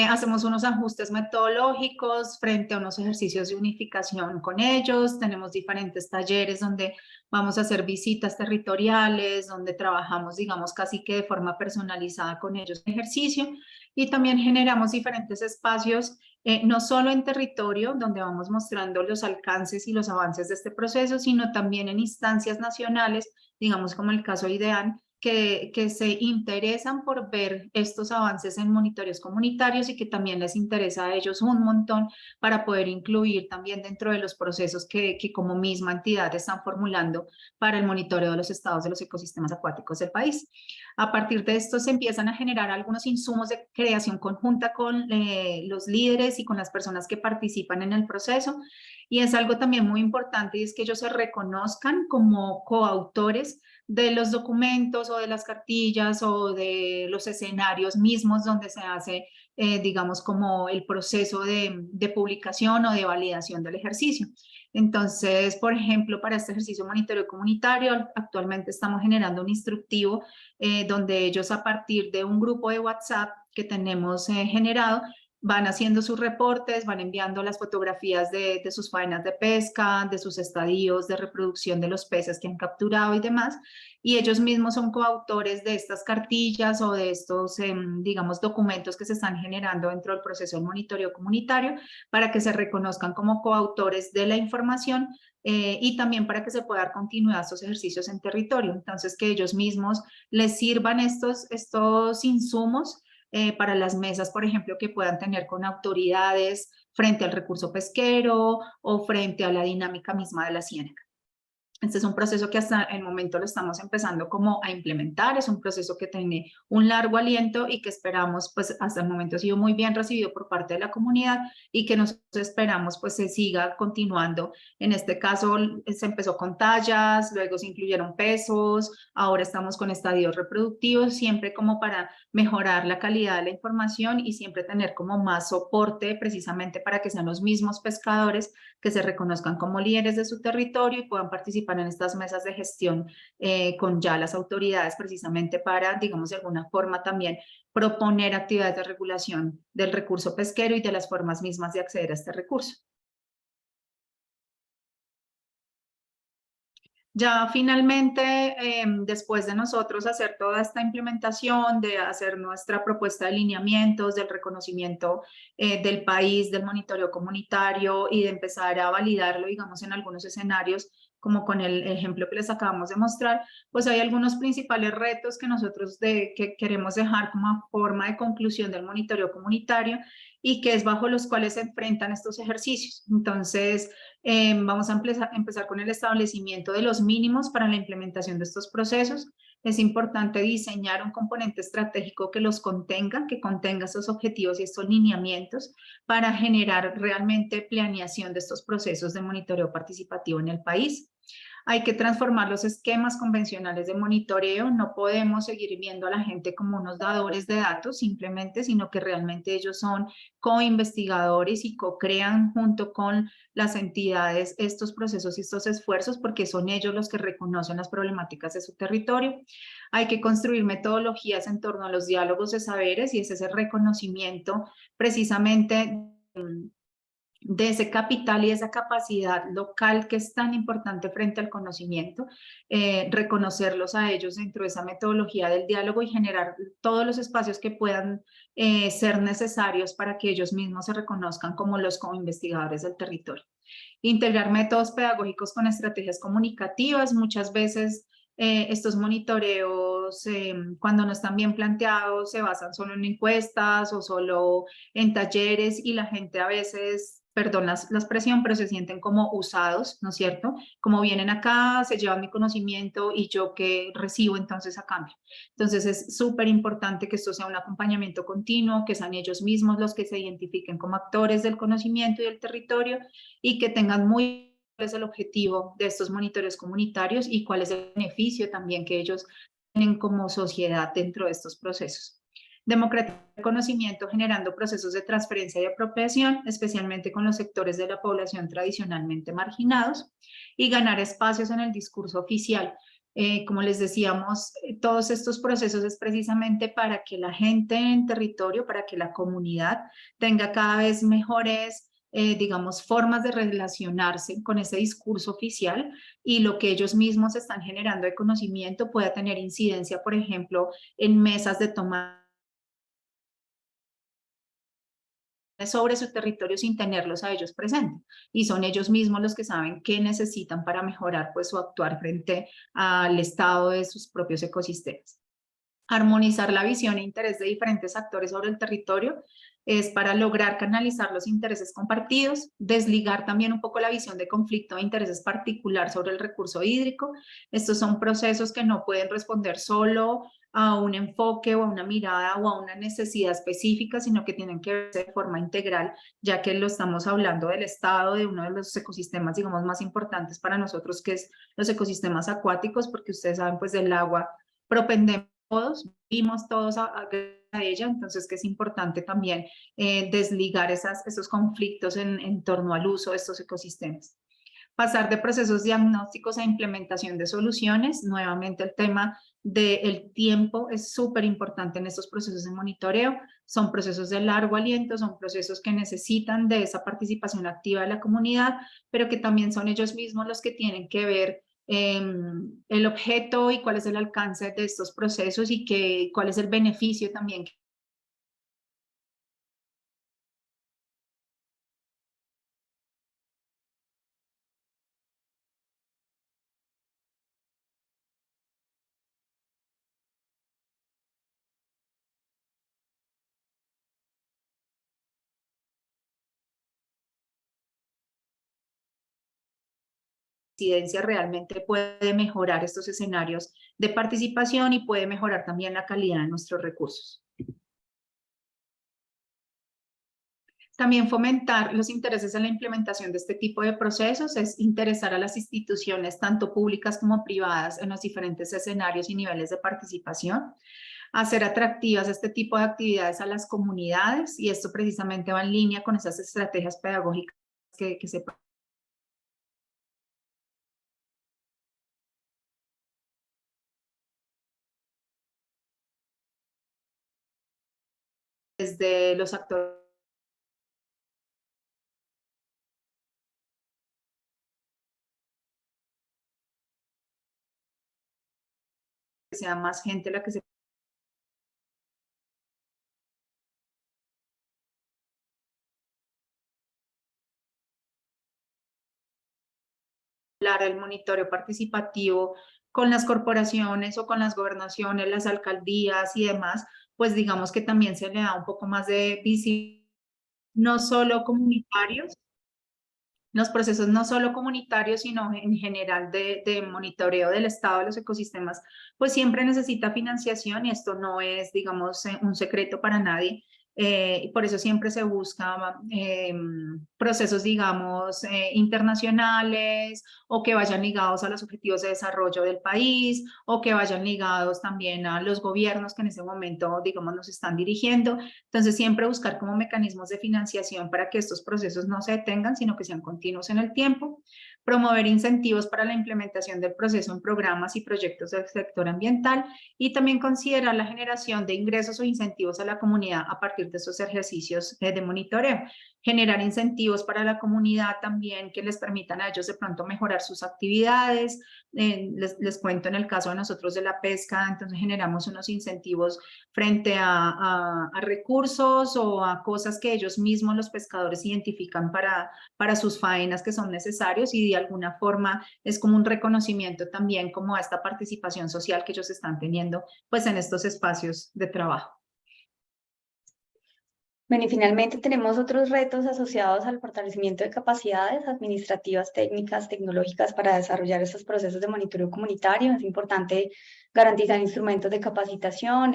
Hacemos unos ajustes metodológicos frente a unos ejercicios de unificación con ellos, tenemos diferentes talleres donde vamos a hacer visitas territoriales, donde trabajamos, digamos, casi que de forma personalizada con ellos en ejercicio, y también generamos diferentes espacios, no solo en territorio, donde vamos mostrando los alcances y los avances de este proceso, sino también en instancias nacionales, digamos como el caso IDEAN, que se interesan por ver estos avances en monitoreos comunitarios y que también les interesa a ellos un montón para poder incluir también dentro de los procesos que como misma entidad están formulando para el monitoreo de los estados de los ecosistemas acuáticos del país. A partir de esto se empiezan a generar algunos insumos de creación conjunta con los líderes y con las personas que participan en el proceso, y es algo también muy importante, y es que ellos se reconozcan como coautores de los documentos o de las cartillas o de los escenarios mismos donde se hace, digamos, como el proceso de publicación o de validación del ejercicio. Entonces, por ejemplo, para este ejercicio monitoreo comunitario, actualmente estamos generando un instructivo donde ellos, a partir de un grupo de WhatsApp que tenemos generado, van haciendo sus reportes, van enviando las fotografías de sus faenas de pesca, de sus estadios de reproducción de los peces que han capturado y demás, y ellos mismos son coautores de estas cartillas o de estos, digamos, documentos que se están generando dentro del proceso del monitoreo comunitario para que se reconozcan como coautores de la información, y también para que se pueda dar continuidad a estos ejercicios en territorio. Entonces, que ellos mismos les sirvan estos insumos para las mesas, por ejemplo, que puedan tener con autoridades frente al recurso pesquero o frente a la dinámica misma de la ciénaga. Este es un proceso que hasta el momento lo estamos empezando como a implementar, es un proceso que tiene un largo aliento y que esperamos, pues hasta el momento ha sido muy bien recibido por parte de la comunidad y que nosotros esperamos pues se siga continuando. En este caso se empezó con tallas, luego se incluyeron pesos, ahora estamos con estadios reproductivos, siempre como para mejorar la calidad de la información y siempre tener como más soporte precisamente para que sean los mismos pescadores que se reconozcan como líderes de su territorio y puedan participar en estas mesas de gestión con ya las autoridades precisamente para, digamos, de alguna forma también proponer actividades de regulación del recurso pesquero y de las formas mismas de acceder a este recurso. Ya finalmente, después de nosotros hacer toda esta implementación, de hacer nuestra propuesta de lineamientos, del reconocimiento del país, del monitoreo comunitario y de empezar a validarlo, digamos, en algunos escenarios, como con el ejemplo que les acabamos de mostrar, pues hay algunos principales retos que nosotros que queremos dejar como forma de conclusión del monitoreo comunitario y que es bajo los cuales se enfrentan estos ejercicios. Entonces, vamos a empezar con el establecimiento de los mínimos para la implementación de estos procesos. Es importante diseñar un componente estratégico que los contenga, que contenga estos objetivos y estos lineamientos para generar realmente planeación de estos procesos de monitoreo participativo en el país. Hay que transformar los esquemas convencionales de monitoreo. No podemos seguir viendo a la gente como unos dadores de datos simplemente, sino que realmente ellos son co-investigadores y co-crean junto con las entidades estos procesos y estos esfuerzos porque son ellos los que reconocen las problemáticas de su territorio. Hay que construir metodologías en torno a los diálogos de saberes y ese es el reconocimiento precisamente de ese capital y esa capacidad local que es tan importante frente al conocimiento, reconocerlos a ellos dentro de esa metodología del diálogo y generar todos los espacios que puedan ser necesarios para que ellos mismos se reconozcan como los co-investigadores del territorio. Integrar métodos pedagógicos con estrategias comunicativas, muchas veces estos monitoreos, cuando no están bien planteados, se basan solo en encuestas o solo en talleres y la gente a veces, perdón la expresión, pero se sienten como usados, ¿no es cierto? Como vienen acá, se llevan mi conocimiento y yo que recibo entonces a cambio. Entonces es súper importante que esto sea un acompañamiento continuo, que sean ellos mismos los que se identifiquen como actores del conocimiento y del territorio y que tengan muy cuál es el objetivo de estos monitores comunitarios y cuál es el beneficio también que ellos tienen como sociedad dentro de estos procesos. Democratizar el conocimiento generando procesos de transferencia y apropiación, especialmente con los sectores de la población tradicionalmente marginados, y ganar espacios en el discurso oficial. Como les decíamos, todos estos procesos es precisamente para que la gente en territorio, para que la comunidad tenga cada vez mejores digamos, formas de relacionarse con ese discurso oficial y lo que ellos mismos están generando de conocimiento pueda tener incidencia, por ejemplo, en mesas de toma sobre su territorio sin tenerlos a ellos presentes y son ellos mismos los que saben qué necesitan para mejorar pues su actuar frente al estado de sus propios ecosistemas. Armonizar la visión e interés de diferentes actores sobre el territorio es para lograr canalizar los intereses compartidos, desligar también un poco la visión de conflicto de intereses particular sobre el recurso hídrico. Estos son procesos que no pueden responder solo a un enfoque o a una mirada o a una necesidad específica, sino que tienen que verse de forma integral, ya que lo estamos hablando del estado de uno de los ecosistemas, digamos, más importantes para nosotros, que es los ecosistemas acuáticos, porque ustedes saben, pues del agua propendemos todos, vimos todos a ella, entonces que es importante también desligar esos conflictos en torno al uso de estos ecosistemas. Pasar de procesos diagnósticos a implementación de soluciones, nuevamente el tema del tiempo es súper importante en estos procesos de monitoreo, son procesos de largo aliento, son procesos que necesitan de esa participación activa de la comunidad, pero que también son ellos mismos los que tienen que ver el objeto y cuál es el alcance de estos procesos y cuál es el beneficio también presidencia realmente puede mejorar estos escenarios de participación y puede mejorar también la calidad de nuestros recursos. También fomentar los intereses en la implementación de este tipo de procesos es interesar a las instituciones, tanto públicas como privadas, en los diferentes escenarios y niveles de participación, hacer atractivas este tipo de actividades a las comunidades, y esto precisamente va en línea con esas estrategias pedagógicas que se desde los actores que sea más gente la que se hablar el monitoreo participativo con las corporaciones o con las gobernaciones, las alcaldías y demás, pues digamos que también se le da un poco más de visibilidad, no solo comunitarios, los procesos no solo comunitarios, sino en general de monitoreo del estado de los ecosistemas, pues siempre necesita financiación, y esto no es, digamos, un secreto para nadie. Y por eso siempre se busca procesos, digamos, internacionales, o que vayan ligados a los objetivos de desarrollo del país, o que vayan ligados también a los gobiernos que en ese momento, digamos, nos están dirigiendo. Entonces, siempre buscar como mecanismos de financiación para que estos procesos no se detengan, sino que sean continuos en el tiempo. Promover incentivos para la implementación del proceso en programas y proyectos del sector ambiental, y también considerar la generación de ingresos o incentivos a la comunidad a partir de esos ejercicios de monitoreo. Generar incentivos para la comunidad también que les permitan a ellos de pronto mejorar sus actividades. Les cuento en el caso de nosotros de la pesca, entonces generamos unos incentivos frente a recursos o a cosas que ellos mismos, los pescadores, identifican para sus faenas que son necesarios, y de alguna forma es como un reconocimiento también como a esta participación social que ellos están teniendo pues en estos espacios de trabajo. Bueno, y finalmente tenemos otros retos asociados al fortalecimiento de capacidades administrativas, técnicas, tecnológicas para desarrollar estos procesos de monitoreo comunitario. Es importante garantizar instrumentos de capacitación,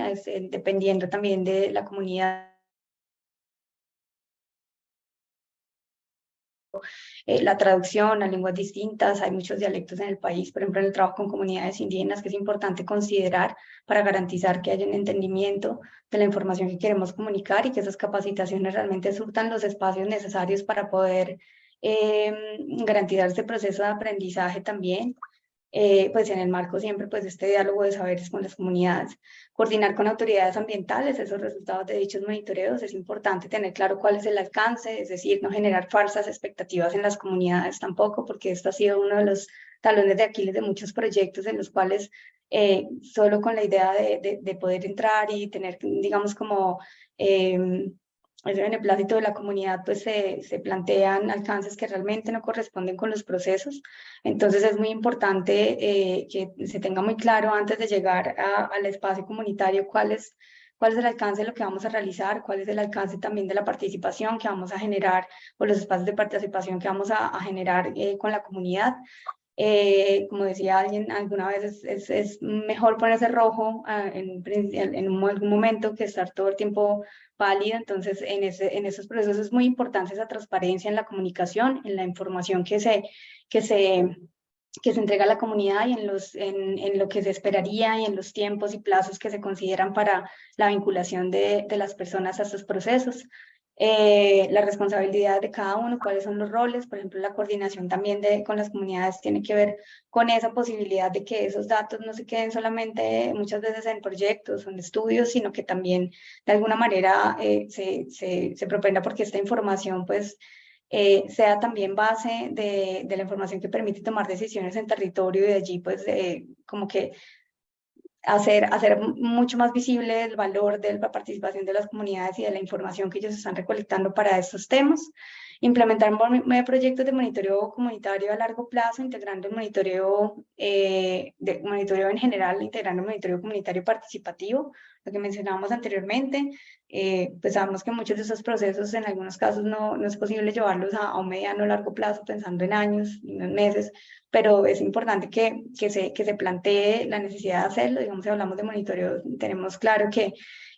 dependiendo también de la comunidad. La traducción a lenguas distintas, hay muchos dialectos en el país, por ejemplo, en el trabajo con comunidades indígenas, que es importante considerar para garantizar que haya un entendimiento de la información que queremos comunicar, y que esas capacitaciones realmente surtan los espacios necesarios para poder garantizar este proceso de aprendizaje también. Pues en el marco siempre pues de este diálogo de saberes con las comunidades. Coordinar con autoridades ambientales esos resultados de dichos monitoreos. Es importante tener claro cuál es el alcance, es decir, no generar falsas expectativas en las comunidades tampoco, porque esto ha sido uno de los talones de Aquiles de muchos proyectos en los cuales solo con la idea de poder entrar y tener, digamos, como el beneplácito de la comunidad, pues se plantean alcances que realmente no corresponden con los procesos. Entonces es muy importante que se tenga muy claro antes de llegar al espacio comunitario cuál es el alcance de lo que vamos a realizar, cuál es el alcance también de la participación que vamos a generar, o los espacios de participación que vamos a generar con la comunidad. Como decía alguien alguna vez, es mejor ponerse rojo en algún momento que estar todo el tiempo pálido. Entonces, en esos procesos es muy importante esa transparencia en la comunicación, en la información que se entrega a la comunidad, y en lo que se esperaría, y en los tiempos y plazos que se consideran para la vinculación de las personas a estos procesos. La responsabilidad de cada uno, cuáles son los roles. Por ejemplo, la coordinación también con las comunidades tiene que ver con esa posibilidad de que esos datos no se queden solamente muchas veces en proyectos o en estudios, sino que también de alguna manera se propenda porque esta información pues sea también base de la información que permite tomar decisiones en territorio, y de allí pues como que hacer mucho más visible el valor de la participación de las comunidades y de la información que ellos están recolectando para estos temas. Implementar proyectos de monitoreo comunitario a largo plazo, integrando el monitoreo, monitoreo en general, integrando el monitoreo comunitario participativo, lo que mencionábamos anteriormente. Pues sabemos que muchos de esos procesos en algunos casos no es posible llevarlos a un mediano o largo plazo, pensando en años, en meses, pero es importante que se plantee la necesidad de hacerlo. Digamos, si hablamos de monitoreo, tenemos claro que,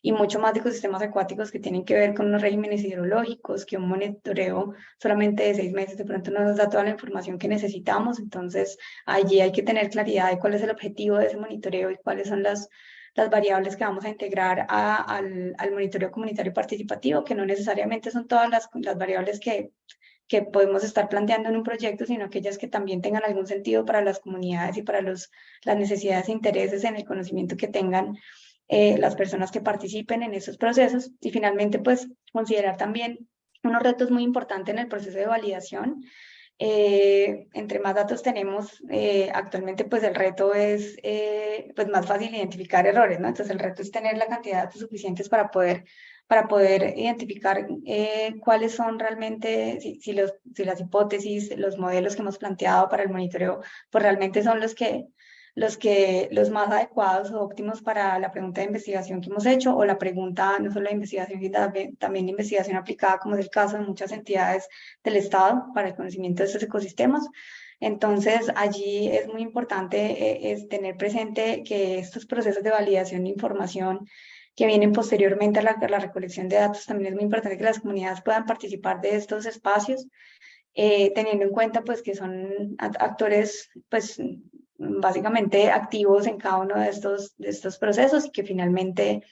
y mucho más de ecosistemas acuáticos que tienen que ver con los regímenes hidrológicos, que un monitoreo solamente de 6 meses de pronto no nos da toda la información que necesitamos. Entonces, allí hay que tener claridad de cuál es el objetivo de ese monitoreo y cuáles son las variables que vamos a integrar al monitoreo comunitario participativo, que no necesariamente son todas las variables que podemos estar planteando en un proyecto, sino aquellas que también tengan algún sentido para las comunidades y para las necesidades e intereses en el conocimiento que tengan las personas que participen en esos procesos. Y finalmente, pues, considerar también unos retos muy importantes en el proceso de validación. Entre más datos tenemos, actualmente pues el reto es pues más fácil identificar errores, ¿no? Entonces el reto es tener la cantidad de datos suficientes para poder identificar cuáles son realmente, si las hipótesis, los modelos que hemos planteado para el monitoreo, pues realmente son los más adecuados o óptimos para la pregunta de investigación que hemos hecho, o la pregunta no solo de investigación, sino también de investigación aplicada, como es el caso de muchas entidades del Estado para el conocimiento de estos ecosistemas. Entonces, allí es muy importante es tener presente que estos procesos de validación de información que vienen posteriormente a la recolección de datos, también es muy importante que las comunidades puedan participar de estos espacios, teniendo en cuenta pues que son actores pues básicamente activos en cada uno de estos procesos, y que finalmente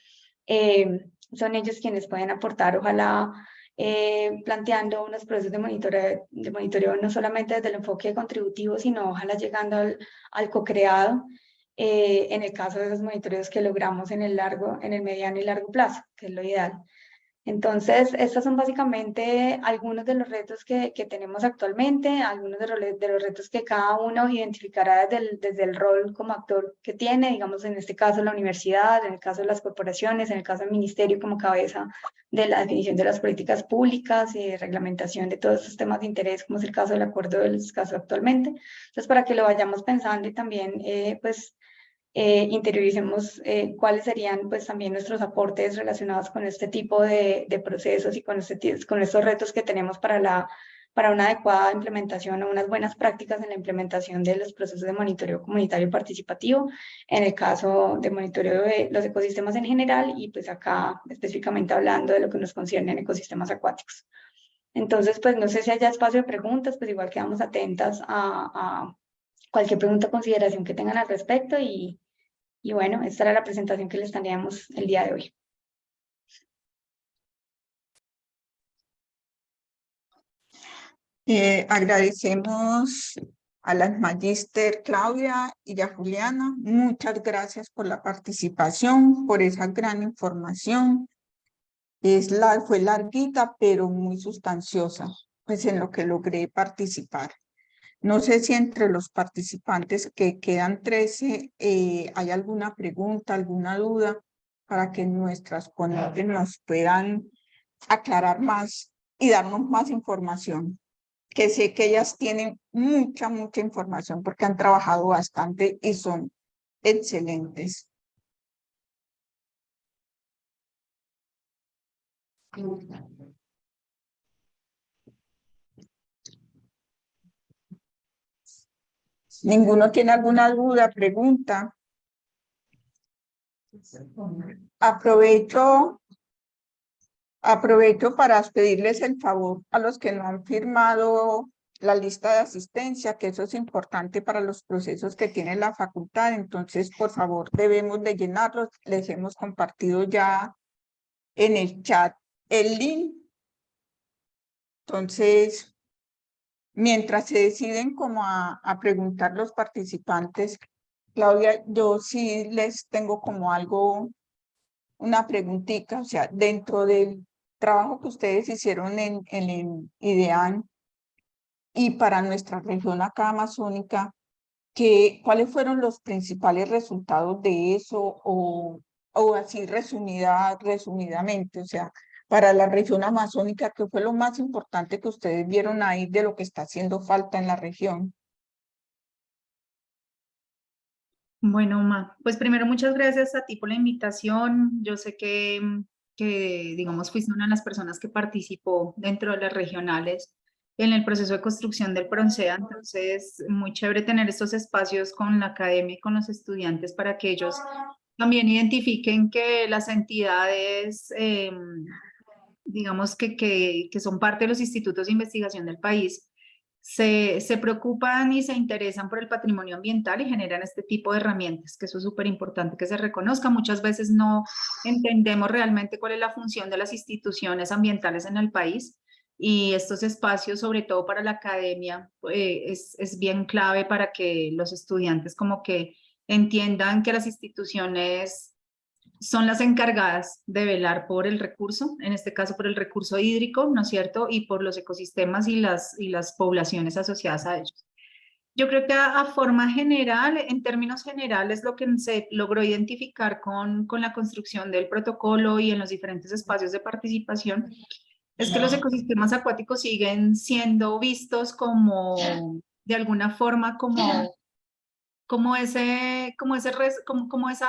son ellos quienes pueden aportar, ojalá planteando unos procesos de monitoreo no solamente desde el enfoque contributivo, sino ojalá llegando al co-creado, en el caso de los monitoreos que logramos en el mediano y largo plazo, que es lo ideal. Entonces, estos son básicamente algunos de los retos que tenemos actualmente, algunos de los retos que cada uno identificará desde el rol como actor que tiene, digamos, en este caso la universidad, en el caso de las corporaciones, en el caso del ministerio como cabeza de la definición de las políticas públicas y de reglamentación de todos estos temas de interés, como es el caso del acuerdo del caso actualmente. Entonces, para que lo vayamos pensando y también, pues, interioricemos cuáles serían pues también nuestros aportes relacionados con este tipo de procesos y con estos retos que tenemos para una adecuada implementación o unas buenas prácticas en la implementación de los procesos de monitoreo comunitario participativo, en el caso de monitoreo de los ecosistemas en general, y pues acá específicamente hablando de lo que nos concierne en ecosistemas acuáticos. Entonces, pues no sé si haya espacio de preguntas, pues igual quedamos atentas a cualquier pregunta o consideración que tengan al respecto, y bueno, esta era la presentación que les teníamos el día de hoy. Agradecemos a las magíster Claudia y a Juliana. Muchas gracias por la participación, por esa gran información. Fue larguita, pero muy sustanciosa, pues en lo que logré participar. No sé si entre los participantes, que quedan 13, hay alguna pregunta, alguna duda, para que nuestras ponentes nos puedan aclarar más y darnos más información, que sé que ellas tienen mucha información porque han trabajado bastante y son excelentes. ¿Ninguno tiene alguna duda, pregunta? Aprovecho para pedirles el favor a los que no han firmado la lista de asistencia, que eso es importante para los procesos que tiene la facultad. Entonces, por favor, debemos de llenarlos. Les hemos compartido ya en el chat el link. Entonces, mientras se deciden como a preguntar los participantes, Claudia, yo sí les tengo como algo, una preguntita, o sea, dentro del trabajo que ustedes hicieron en el IDEAN y para nuestra región acá amazónica, ¿cuáles fueron los principales resultados de eso? O así resumidamente, o sea, para la región amazónica, ¿qué fue lo más importante que ustedes vieron ahí de lo que está haciendo falta en la región? Bueno, Ma, pues primero muchas gracias a ti por la invitación. Yo sé que digamos, fuiste una de las personas que participó dentro de las regionales en el proceso de construcción del PRONCEA, entonces muy chévere tener estos espacios con la academia y con los estudiantes para que ellos también identifiquen que las entidades, digamos, que son parte de los institutos de investigación del país, se preocupan y se interesan por el patrimonio ambiental y generan este tipo de herramientas, que eso es súper importante que se reconozca. Muchas veces no entendemos realmente cuál es la función de las instituciones ambientales en el país y estos espacios, sobre todo para la academia, es bien clave para que los estudiantes como que entiendan que las instituciones son las encargadas de velar por el recurso, en este caso por el recurso hídrico, ¿no es cierto? Y por los ecosistemas y las poblaciones asociadas a ellos. Yo creo que a forma general, en términos generales, lo que se logró identificar con la construcción del protocolo y en los diferentes espacios de participación es que los ecosistemas acuáticos siguen siendo vistos como, de alguna forma, como esa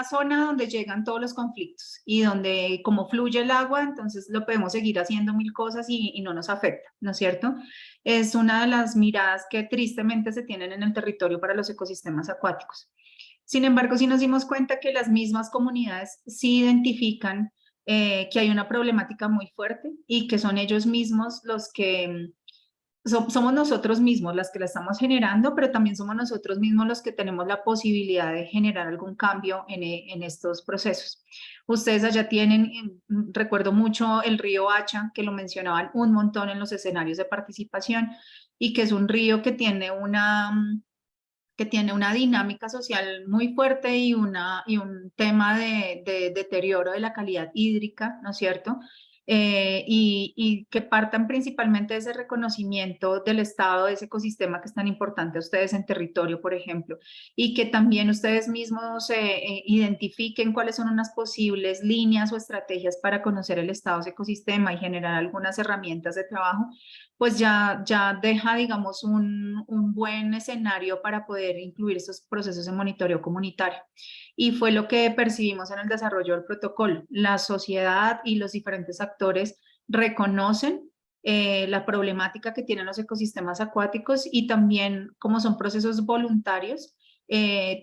zona donde llegan todos los conflictos y donde como fluye el agua, entonces lo podemos seguir haciendo mil cosas y no nos afecta, ¿no es cierto? Es una de las miradas que tristemente se tienen en el territorio para los ecosistemas acuáticos. Sin embargo, sí nos dimos cuenta que las mismas comunidades sí identifican que hay una problemática muy fuerte y que son ellos mismos los que somos nosotros mismos las que la estamos generando, pero también somos nosotros mismos los que tenemos la posibilidad de generar algún cambio en estos procesos. Ustedes allá tienen, recuerdo mucho el río Hacha, que lo mencionaban un montón en los escenarios de participación, y que es un río que tiene una dinámica social muy fuerte y un tema de deterioro de la calidad hídrica, ¿no es cierto? Y que partan principalmente de ese reconocimiento del estado de ese ecosistema que es tan importante a ustedes en territorio, por ejemplo, y que también ustedes mismos identifiquen cuáles son unas posibles líneas o estrategias para conocer el estado de ese ecosistema y generar algunas herramientas de trabajo, pues ya deja, digamos, un buen escenario para poder incluir estos procesos de monitoreo comunitario. Y fue lo que percibimos en el desarrollo del protocolo. La sociedad y los diferentes actores reconocen la problemática que tienen los ecosistemas acuáticos y también, como son procesos voluntarios,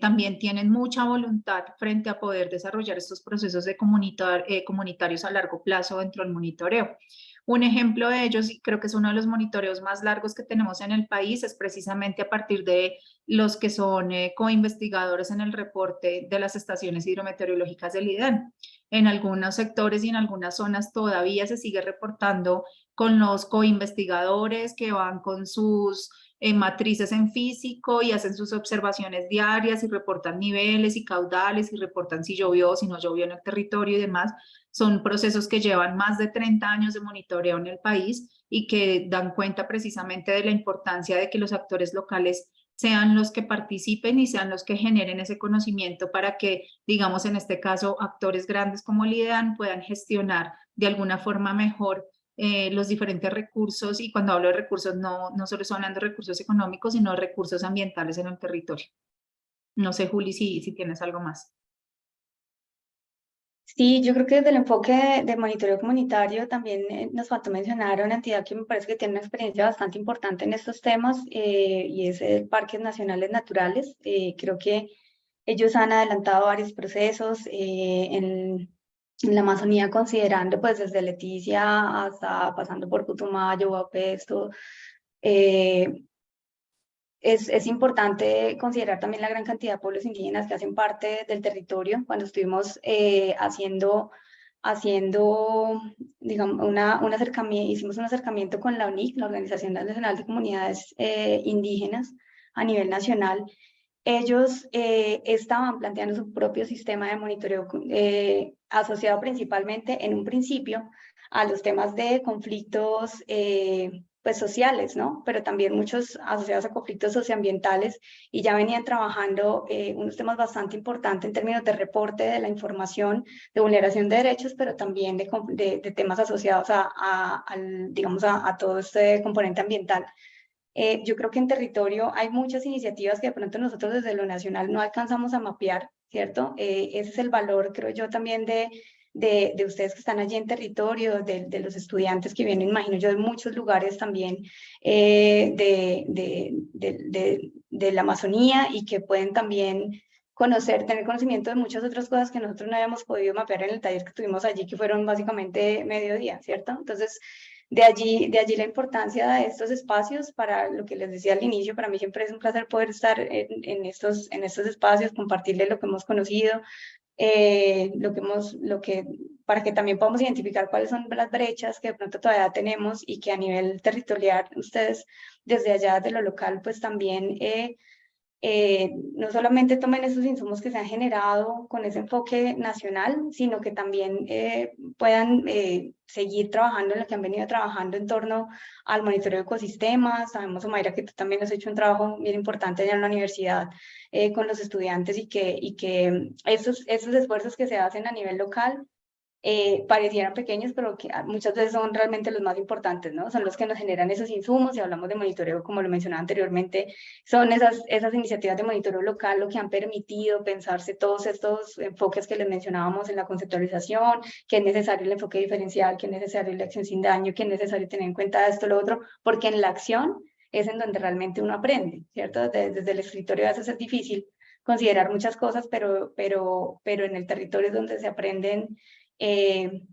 también tienen mucha voluntad frente a poder desarrollar estos procesos de comunitarios a largo plazo dentro del monitoreo. Un ejemplo de ellos, y creo que es uno de los monitoreos más largos que tenemos en el país, es precisamente a partir de los que son coinvestigadores en el reporte de las estaciones hidrometeorológicas del IDEN. En algunos sectores y en algunas zonas todavía se sigue reportando con los coinvestigadores que van con sus matrices en físico y hacen sus observaciones diarias y reportan niveles y caudales y reportan si llovió, si no llovió en el territorio y demás. Son procesos que llevan más de 30 años de monitoreo en el país y que dan cuenta precisamente de la importancia de que los actores locales sean los que participen y sean los que generen ese conocimiento para que, digamos, en este caso, actores grandes como el IDEAN puedan gestionar de alguna forma mejor los diferentes recursos. Y cuando hablo de recursos, no solo estoy hablando de recursos económicos, sino de recursos ambientales en el territorio. No sé, Juli, si tienes algo más. Sí, yo creo que desde el enfoque de monitoreo comunitario también nos faltó mencionar una entidad que me parece que tiene una experiencia bastante importante en estos temas y es el Parques Nacionales Naturales. Creo que ellos han adelantado varios procesos en la Amazonía, considerando pues desde Leticia hasta pasando por Putumayo, Guapesto. Es importante considerar también la gran cantidad de pueblos indígenas que hacen parte del territorio. Cuando estuvimos haciendo digamos, hicimos un acercamiento con la ONIC, la Organización Nacional de Comunidades Indígenas a nivel nacional. Ellos estaban planteando su propio sistema de monitoreo asociado principalmente en un principio a los temas de conflictos pues sociales, ¿no? Pero también muchos asociados a conflictos socioambientales y ya venían trabajando unos temas bastante importantes en términos de reporte de la información, de vulneración de derechos, pero también de temas asociados digamos, a todo este componente ambiental. Yo creo que en territorio hay muchas iniciativas que de pronto nosotros desde lo nacional no alcanzamos a mapear, ¿cierto? Ese es el valor, creo yo, también de ustedes que están allí en territorio, de los estudiantes que vienen, imagino yo, de muchos lugares también de la Amazonía y que pueden también conocer, tener conocimiento de muchas otras cosas que nosotros no habíamos podido mapear en el taller que tuvimos allí, que fueron básicamente mediodía, ¿cierto? Entonces, de allí la importancia de estos espacios para lo que les decía al inicio, para mí siempre es un placer poder estar en estos espacios, compartirles lo que hemos conocido, para que también podamos identificar cuáles son las brechas que de pronto todavía tenemos y que a nivel territorial ustedes desde allá de lo local pues también no solamente tomen esos insumos que se han generado con ese enfoque nacional, sino que también puedan seguir trabajando en lo que han venido trabajando en torno al monitoreo de ecosistemas. Sabemos, Omaira, que tú también has hecho un trabajo bien importante allá en la universidad con los estudiantes y que esos esfuerzos que se hacen a nivel local parecieran pequeños, pero que muchas veces son realmente los más importantes, ¿no? Son los que nos generan esos insumos. Y hablamos de monitoreo, como lo mencionaba anteriormente, son esas iniciativas de monitoreo local lo que han permitido pensarse todos estos enfoques que les mencionábamos en la conceptualización, que es necesario el enfoque diferencial, que es necesario la acción sin daño, que es necesario tener en cuenta esto, lo otro, porque en la acción es en donde realmente uno aprende, ¿cierto? Desde el escritorio a veces es difícil considerar muchas cosas, pero en el territorio es donde se aprenden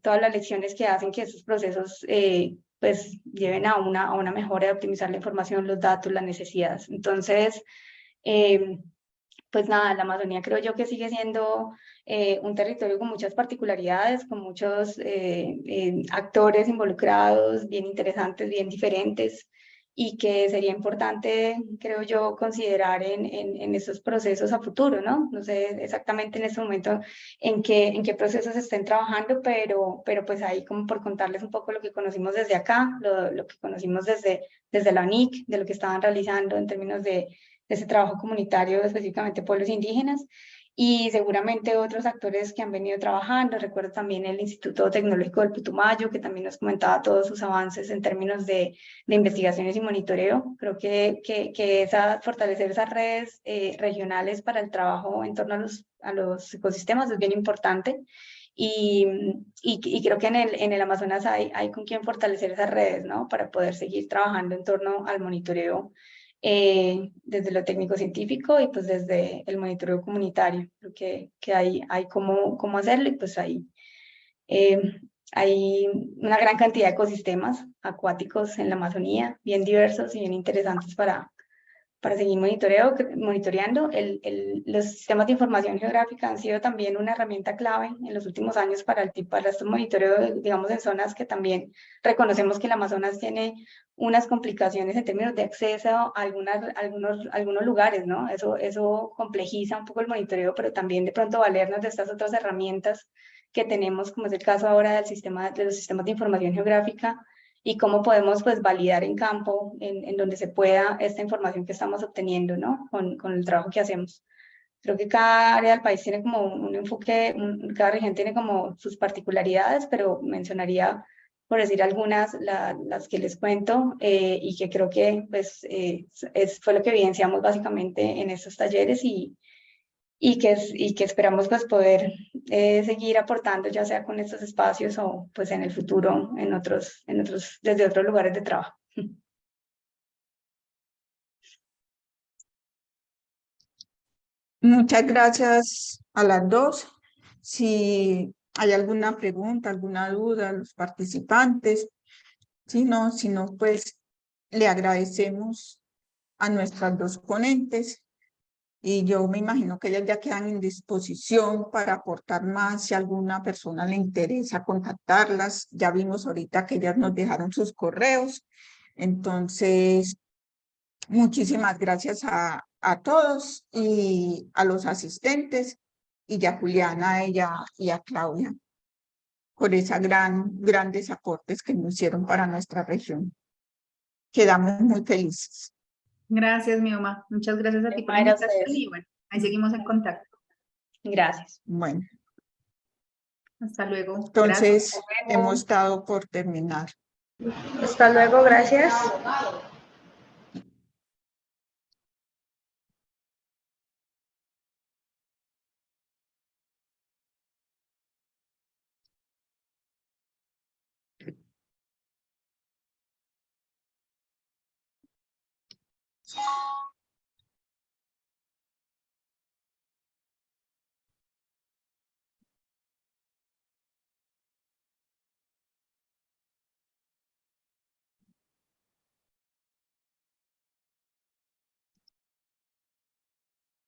todas las lecciones que hacen que esos procesos pues lleven a una mejora de optimizar la información, los datos, las necesidades. Entonces, pues nada, la Amazonía creo yo que sigue siendo un territorio con muchas particularidades, con muchos actores involucrados, bien interesantes, bien diferentes, y que sería importante, creo yo, considerar en estos procesos a futuro, ¿no? No sé exactamente en este momento en qué procesos estén trabajando, pero pues ahí como por contarles un poco lo que conocimos desde acá, lo que conocimos desde la UNIC, de lo que estaban realizando en términos de ese trabajo comunitario, específicamente pueblos indígenas, y seguramente otros actores que han venido trabajando. Recuerdo también el Instituto Tecnológico del Putumayo, que también nos comentaba todos sus avances en términos de investigaciones y monitoreo. Creo que fortalecer esas redes regionales para el trabajo en torno a los ecosistemas es bien importante. Y creo que en el Amazonas hay con quien fortalecer esas redes, ¿no? Para poder seguir trabajando en torno al monitoreo desde lo técnico-científico y pues desde el monitoreo comunitario. Creo que hay cómo hacerlo y pues hay una gran cantidad de ecosistemas acuáticos en la Amazonía, bien diversos y bien interesantes para seguir monitoreando. Los sistemas de información geográfica han sido también una herramienta clave en los últimos años para estos monitoreos, digamos, en zonas que también reconocemos que el Amazonas tiene unas complicaciones en términos de acceso a algunos lugares, ¿no? Eso complejiza un poco el monitoreo, pero también de pronto valernos de estas otras herramientas que tenemos, como es el caso ahora de los sistemas de información geográfica, y cómo podemos pues validar en campo, en donde se pueda, esta información que estamos obteniendo, ¿no? Con el trabajo que hacemos. Creo que cada área del país tiene como un enfoque, cada región tiene como sus particularidades, pero mencionaría, por decir algunas, las que les cuento, y que creo que pues, fue lo que evidenciamos básicamente en estos talleres y que esperamos pues poder seguir aportando, ya sea con estos espacios o pues en el futuro desde otros lugares de trabajo. Muchas gracias a las dos. Si hay alguna pregunta, alguna duda, los participantes, si no, pues le agradecemos a nuestras dos ponentes. Y yo me imagino que ellas ya quedan en disposición para aportar más si a alguna persona le interesa contactarlas. Ya vimos ahorita que ellas nos dejaron sus correos. Entonces, muchísimas gracias a todos y a los asistentes y a Juliana, a ella y a Claudia por esos grandes aportes que nos hicieron para nuestra región. quedamos muy felices. Gracias, Mioma. Muchas gracias a ti por la Mayra, invitación ustedes. y bueno, ahí seguimos en contacto. Gracias. Bueno, Hasta luego. entonces Gracias. hemos dado por terminar. Hasta luego, gracias. Gracias.